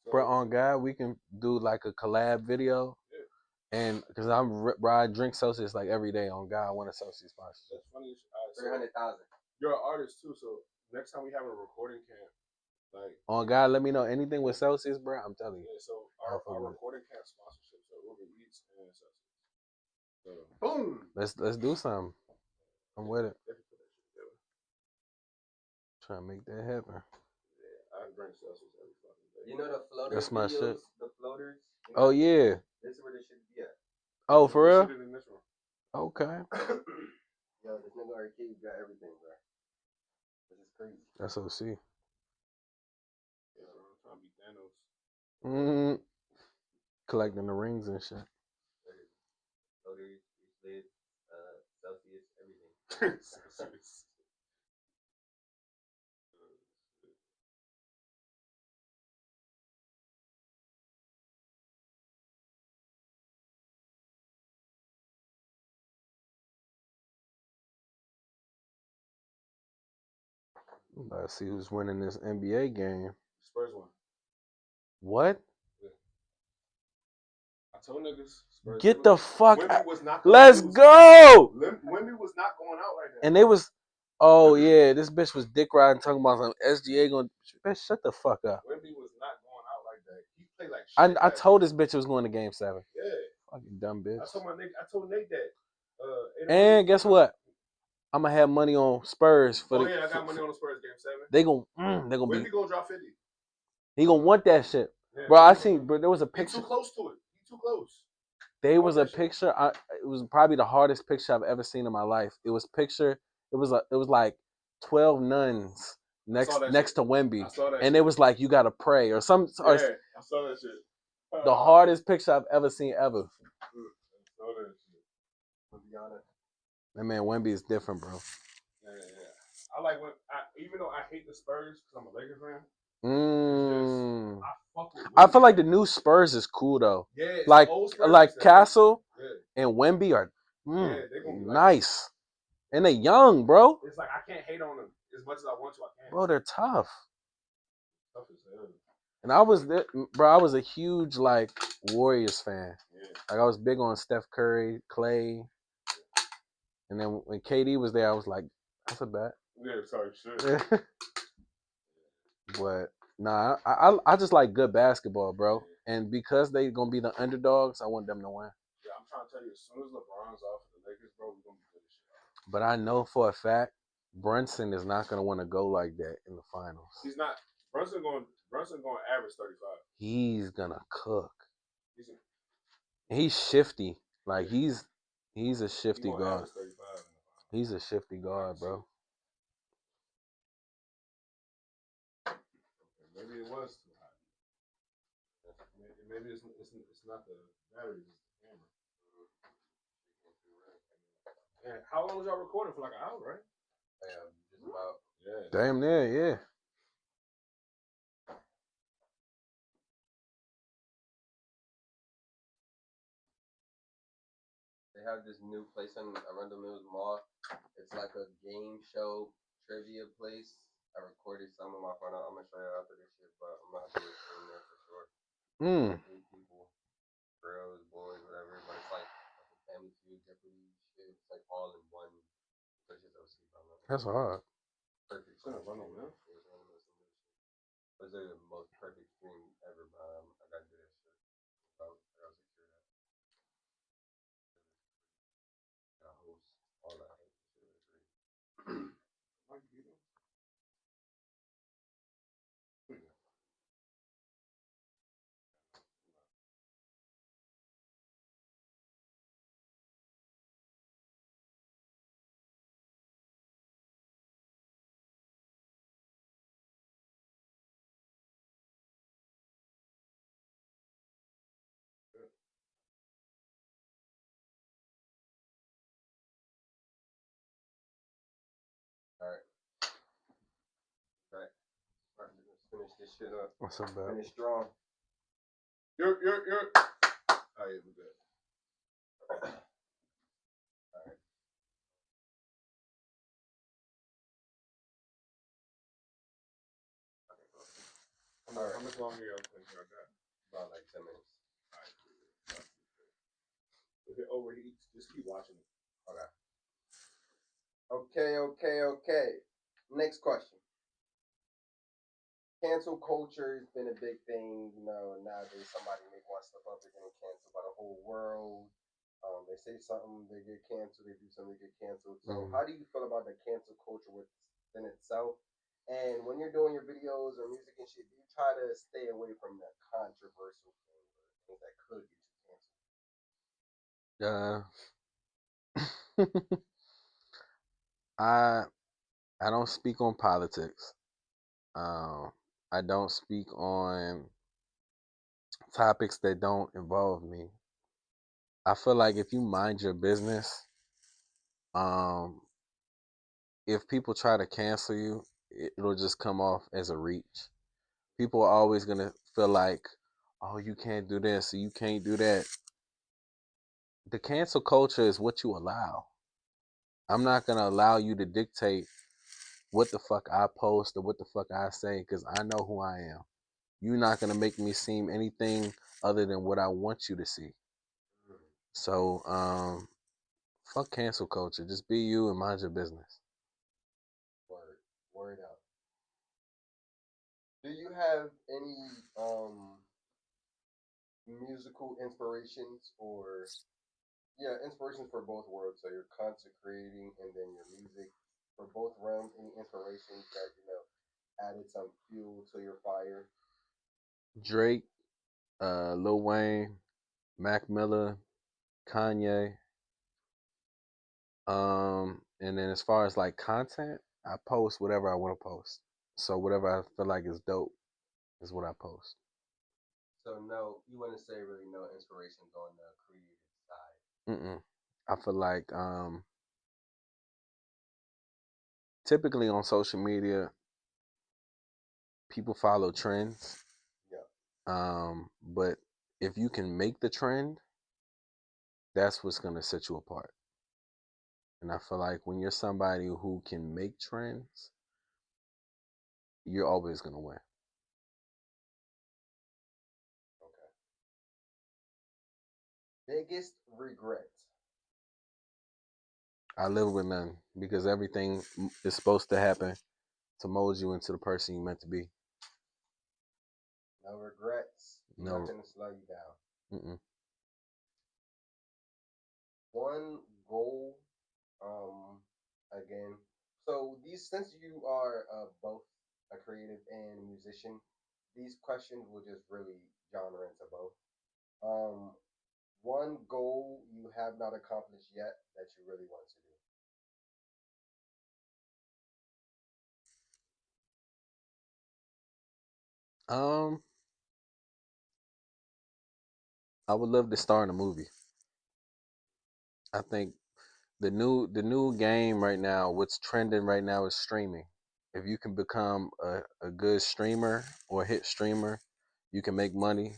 So, Bro, on God, we can do like a collab video. Yeah. And because I drink Celsius like every day. On God, I want a Celsius sponsor. That's funny. 300,000. You're an artist too, so next time we have a recording camp, like on God, let me know anything with Celsius, bro. I'm telling you. Yeah, so our recording camp sponsorships are Uber Eats and Celsius. So boom. Let's do something. I'm with it. Trying to make that happen. Yeah, I drink Celsius every fucking day. You know the floaters? That's my videos, shit. The floaters. You Oh know, yeah. This is where they should be at. Oh, for real? In this room. Okay. Yo, this nigga Arcade got everything, bro. This is crazy. That's OC. Yeah, I'm trying to be Thanos. Collecting the rings and shit. Floaters, RESLIDS, Celsius, everything. Celsius. Let's see who's winning this NBA game. Spurs won. What? Yeah. I told niggas. Spurs Get the fuck out. Let's go! Wemby was not going out like that. And they was, oh yeah, this bitch was dick riding talking about some SGA going. Bitch, shut the fuck up. Wemby was not going out like that. He played like shit. I told this bitch it was going to game 7. Yeah. Fucking dumb bitch. I told Nate that. And guess what? I'm gonna have money on Spurs for the. I got money on the Spurs game 7. They gonna Wemby be. Gonna drop 50. He gonna want that shit, yeah, bro. I seen, bro. There was a picture. He's too close to it. He's too close. There was a picture. It was probably the hardest picture I've ever seen in my life. It was picture. It was like 12 nuns next to Wemby, and it was like you gotta pray or some. Yeah, I saw that shit. The hardest picture I've ever seen ever. I saw that shit. To be honest. That man Wemby is different, bro. Yeah. I like when even though I hate the Spurs because I'm a Lakers fan. I feel like the new Spurs is cool though. Yeah, like Castle and Wemby are nice, and they young, bro. It's like I can't hate on them as much as I want to. I can't. Bro, they're tough. Tough as hell. And I was a huge like Warriors fan. Yeah. Like I was big on Steph Curry, Clay, and then when KD was there, I was like, that's a bet. Yeah, sorry, shit. But nah, I just like good basketball, bro. And because they gonna be the underdogs, I want them to win. Yeah, I'm trying to tell you, as soon as LeBron's off of the Lakers, bro, we're gonna be good as shit. But I know for a fact Brunson is not gonna want to go like that in the finals. He's not. Brunson going average 35. He's gonna cook. He's shifty. Like he's a shifty guard. He's a shifty guard, bro. Maybe it was too hot. Maybe it's not the batteries, it's the camera. And how long was y'all recording for? Like an hour, right? Yeah, just about. Yeah. Damn near, yeah. They have this new place in Arundel Mills Mall. It's like a game show trivia place. I recorded some of my phone. I'm gonna show you after this shit, but I'm gonna have to in there for sure. 8 people, girls, boys, whatever. But it's like a Family Feud, Jeopardy shit. It's like all in one Such as OC by Love. That's hard. Perfect. It's not running, man. Was it the most perfect stream ever? I gotta do that shit. I gotta secure that. I host all that shit. Might be them. All right. Right. All right. Let's finish this shit up. What's up, bro? Finish strong. You're. Oh, yeah, we good. All right. How much longer y'all think y'all got? About like 10 minutes. All right. If it overheats, just keep watching it. Okay. Next question. Cancel culture has been a big thing, nowadays somebody may want stuff up, they're getting canceled by the whole world. They say something, they get canceled, they do something, they get canceled. So how do you feel about the cancel culture within itself? And when you're doing your videos or music and shit, do you try to stay away from the controversial things or things that could get you canceled? I don't speak on politics. I don't speak on topics that don't involve me. I feel like if you mind your business, um, if people try to cancel you, it'll just come off as a reach. People are always gonna feel like, oh, you can't do this, or you can't do that. The cancel culture is what you allow. I'm not gonna allow you to dictate what the fuck I post or what the fuck I say because I know who I am. You're not gonna make me seem anything other than what I want you to see. So, fuck cancel culture. Just be you and mind your business. Word out. Do you have any musical inspirations or inspirations for both worlds? So you're content creating and then your music for both realms. Any inspirations that added some fuel to your fire? Drake, Lil Wayne, Mac Miller, Kanye. And then as far as like content, I post whatever I want to post. So whatever I feel like is dope is what I post. So no, you wouldn't say really no inspirations on the creative side. Mm-mm. I feel like typically on social media, people follow trends. Yeah. But if you can make the trend, that's what's gonna set you apart. And I feel like when you're somebody who can make trends, you're always gonna win. Okay. Biggest regret. I live with none because everything is supposed to happen to mold you into the person you meant to be. No regrets. No. Nothing to slow you down. Mm-mm. One goal. Again. So these, since you are both a creative and a musician, these questions will just really genre into both. Um, one goal you have not accomplished yet that you really want to Um, I would love to star in a movie. I think the new game right now, what's trending right now is streaming. If you can become a good streamer or hit streamer, you can make money.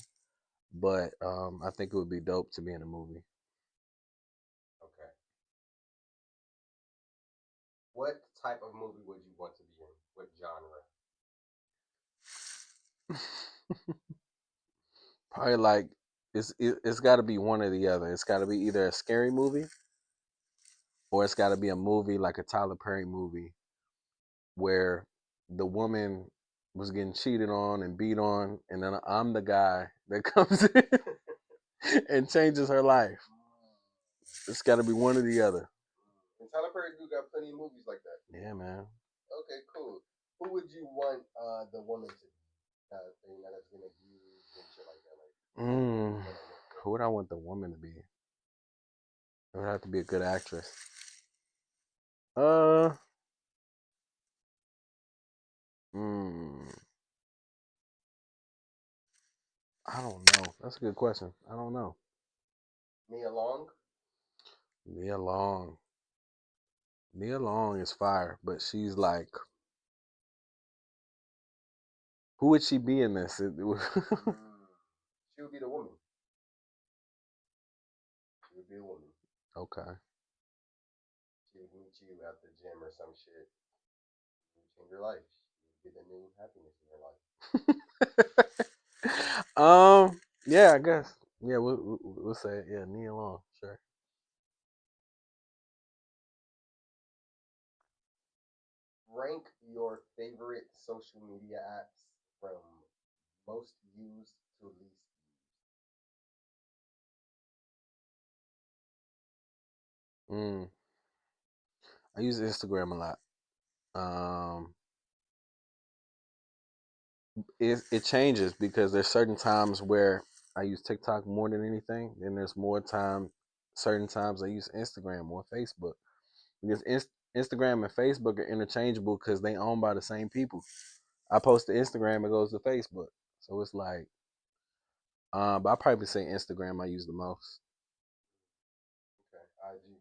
But I think it would be dope to be in a movie. do. Okay. What type of movie would you want to be in? What genre? Probably like it's got to be one or the other. It's got to be either a scary movie or it's got to be a movie like a Tyler Perry movie where the woman was getting cheated on and beat on, and then I'm the guy that comes in and changes her life. It's got to be one or the other. And Tyler Perry do got plenty of movies like that. Yeah, man. Okay, cool. Who would you want the woman to be? Thing that is gonna abuse and shit like that. Who would I want the woman to be? It would have to be a good actress. Uh, mm, I don't know. That's a good question. I don't know. Nia Long. Nia Long. Nia Long is fire, but she's like, who would she be in this? She would be the woman. She would be the woman. Okay. She would meet you at the gym or some shit. You would change your life. You would get a new happiness in your life. Yeah, I guess. Yeah, we'll say it. Yeah, Nia Long, sure. Rank your favorite social media apps from most used to least Mm, I use Instagram a lot. Um, it changes because there's certain times where I use TikTok more than anything. Then there's certain times I use Instagram or Facebook because Instagram and Facebook are interchangeable because they owned by the same people. I post to Instagram, it goes to Facebook, so it's like, but I probably say Instagram I use the most. used. Okay, IG.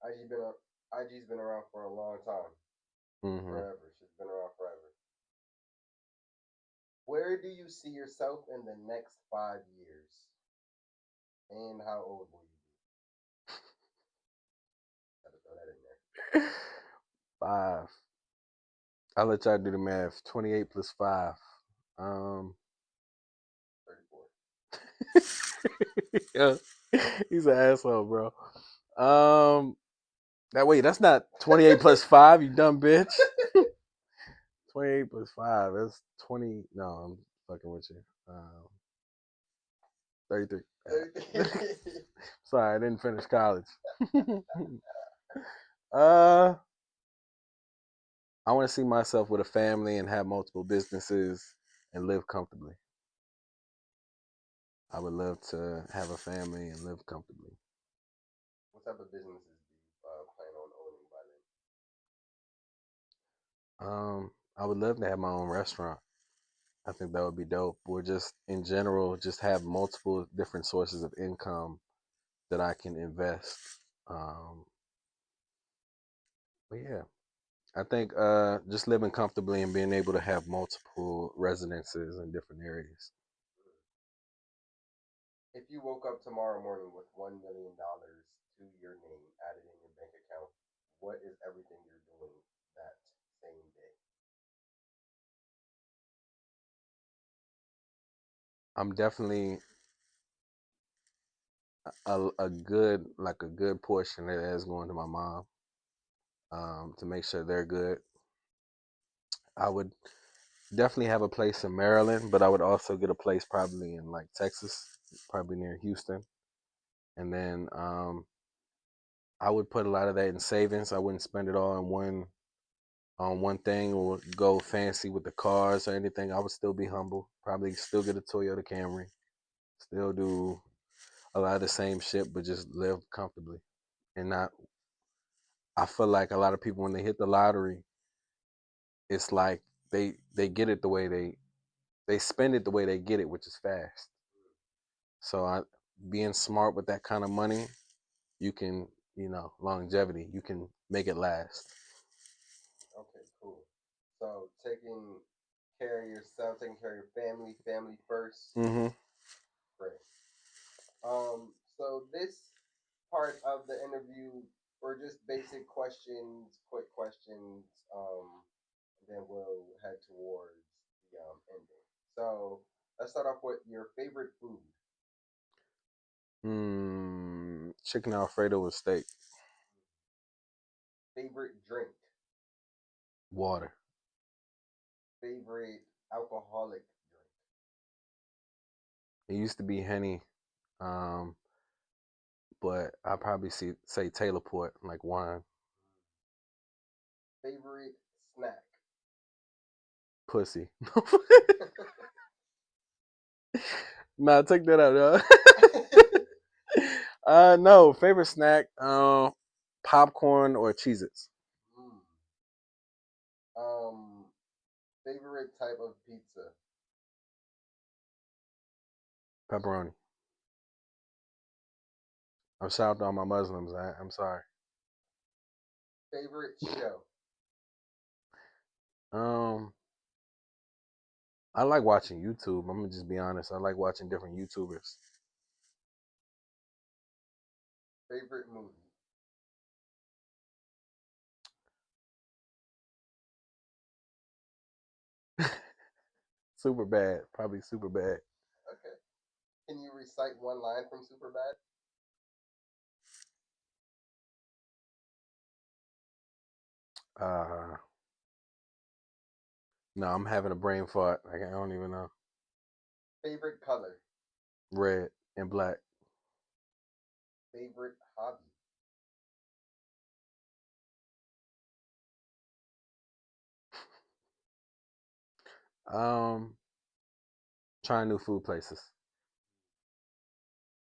IG been up. IG's been around for a long time. Hmm. Forever. She's been around forever. Where do you see yourself in the next 5 years? And how old will you be? Gotta throw that in there. 5. I'll let y'all do the math. 28 plus 5. Um, 34. yeah, he's an asshole, bro. Um, that's not 28 plus 5, you dumb bitch. 28 plus 5, that's 20. No, I'm fucking with you. 33. 33. Sorry, I didn't finish college. uh, I want to see myself with a family and have multiple businesses and live comfortably. I would love to have a family and live comfortably. What type of businesses do you plan on owning by I would love to have my own restaurant. I think that would be dope. Or just in general, just have multiple different sources of income that I can invest. Um, but yeah, I think just living comfortably and being able to have multiple residences in different areas. then? If you woke up tomorrow morning with $1 million to your name added in your bank account, what is everything you're doing that same day? I'm definitely a good portion of that is going to my mom, to make sure they're good. I would definitely have a place in Maryland, but I would also get a place probably in like Texas, probably near Houston. And then I would put a lot of that in savings. I wouldn't spend it all on one thing or go fancy with the cars or anything. I would still be humble. Probably still get a Toyota Camry. Still do a lot of the same shit, but just live comfortably and not. I feel like a lot of people when they hit the lottery, it's like they get it the way they spend it the way they get it, which is fast. So being smart with that kind of money, you can, longevity. You can make it last. Okay, cool. So taking care of yourself, taking care of your family, family first. Mm-hmm. Great. So this part of the interview were just basic questions, quick questions. Then we'll head towards the ending. So let's start off with your favorite food. Chicken Alfredo with steak. Favorite drink. Water. Favorite alcoholic drink. It used to be Henny, but I probably say Taylor Port, like wine. Favorite snack. Pussy. Nah, take that out. No, favorite snack, popcorn or Cheez-Its. Mm. Um, favorite type of pizza. Pepperoni. I'm shout out to all my Muslims. I'm sorry. Favorite show. Um, I like watching YouTube. I'm gonna just be honest. I like watching different YouTubers. Favorite movie. Super bad. Probably super bad. Okay. Can you recite one line from Superbad? Uh, no, I'm having a brain fart. I don't even know. Favorite color. Red and black. Favorite hobby. Um, trying new food places.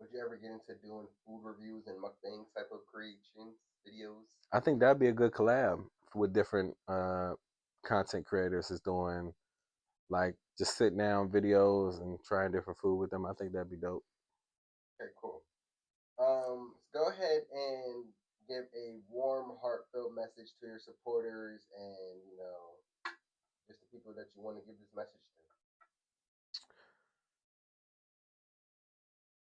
Would you ever get into doing food reviews and mukbang type of creations, videos? I think that'd be a good collab with different content creators is doing like just sit down videos and trying different food with them. I think that'd be dope. Okay, cool. Go ahead and give a warm, heartfelt message to your supporters and just the people that you want to give this message to.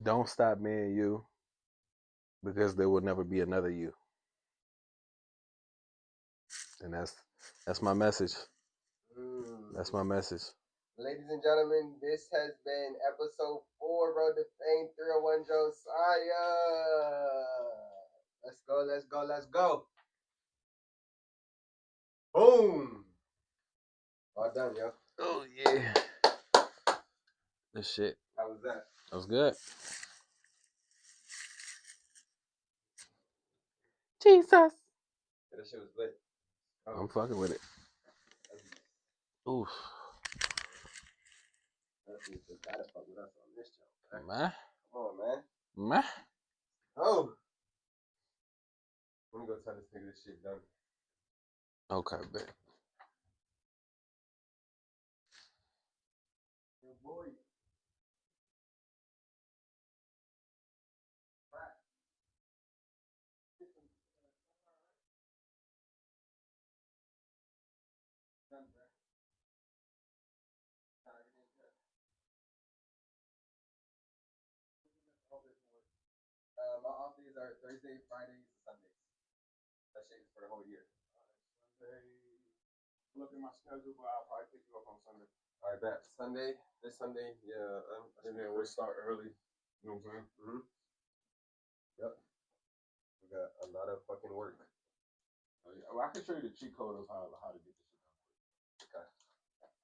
Don't stop me and you because there will never be another you. And that's my message. That's my message. Ladies and gentlemen, this has been episode 4, Road to Fame 301 Josiah. Let's go, let's go, let's go. Boom. All done, yo. Oh yeah. This shit. How was that? That was good. Jesus. Yeah, that shit was lit. I'm fucking with it. Oof. That dude just gotta fuck with us on this show, man. Man. Come on, man. Man. Oh. Let me go tell this nigga this shit done. Okay, bet. Your boy. My off days are Thursday, Fridays, and Sundays. That shit is for the whole year. Sunday. Look at my schedule, but I'll probably pick you up on Sunday. All right, bet. Sunday, this Sunday, yeah. And then we'll start early. You know what I'm saying? Mm-hmm. Yep. We got a lot of fucking work. Oh, yeah. Well, I can show you the cheat code of how to get this shit done. Okay.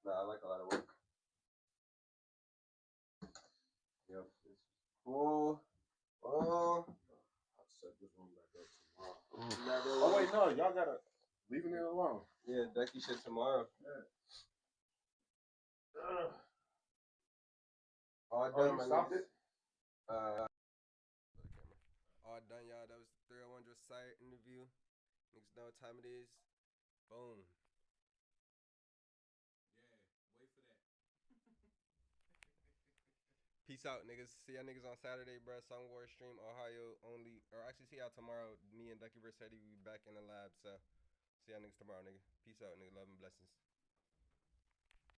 Nah, I like a lot of work. Yep. It's cool. Oh. I'll set this one back up tomorrow. Oh, wait, no. Y'all got to leaving it alone. Yeah, Ducky shit tomorrow. Yeah. All Oh, done, you my stopped niggas. it? All done, y'all. That was 301 Josiah interview. Niggas know what time it is. Boom. Yeah, wait for that. Peace out, niggas. See y'all niggas on Saturday, bro. Song War stream, Ohio only. Or actually, see y'all tomorrow. Me and Ducky vs. Eddie, we back in the lab. So, see y'all niggas tomorrow, nigga. Peace out, nigga. Love and blessings.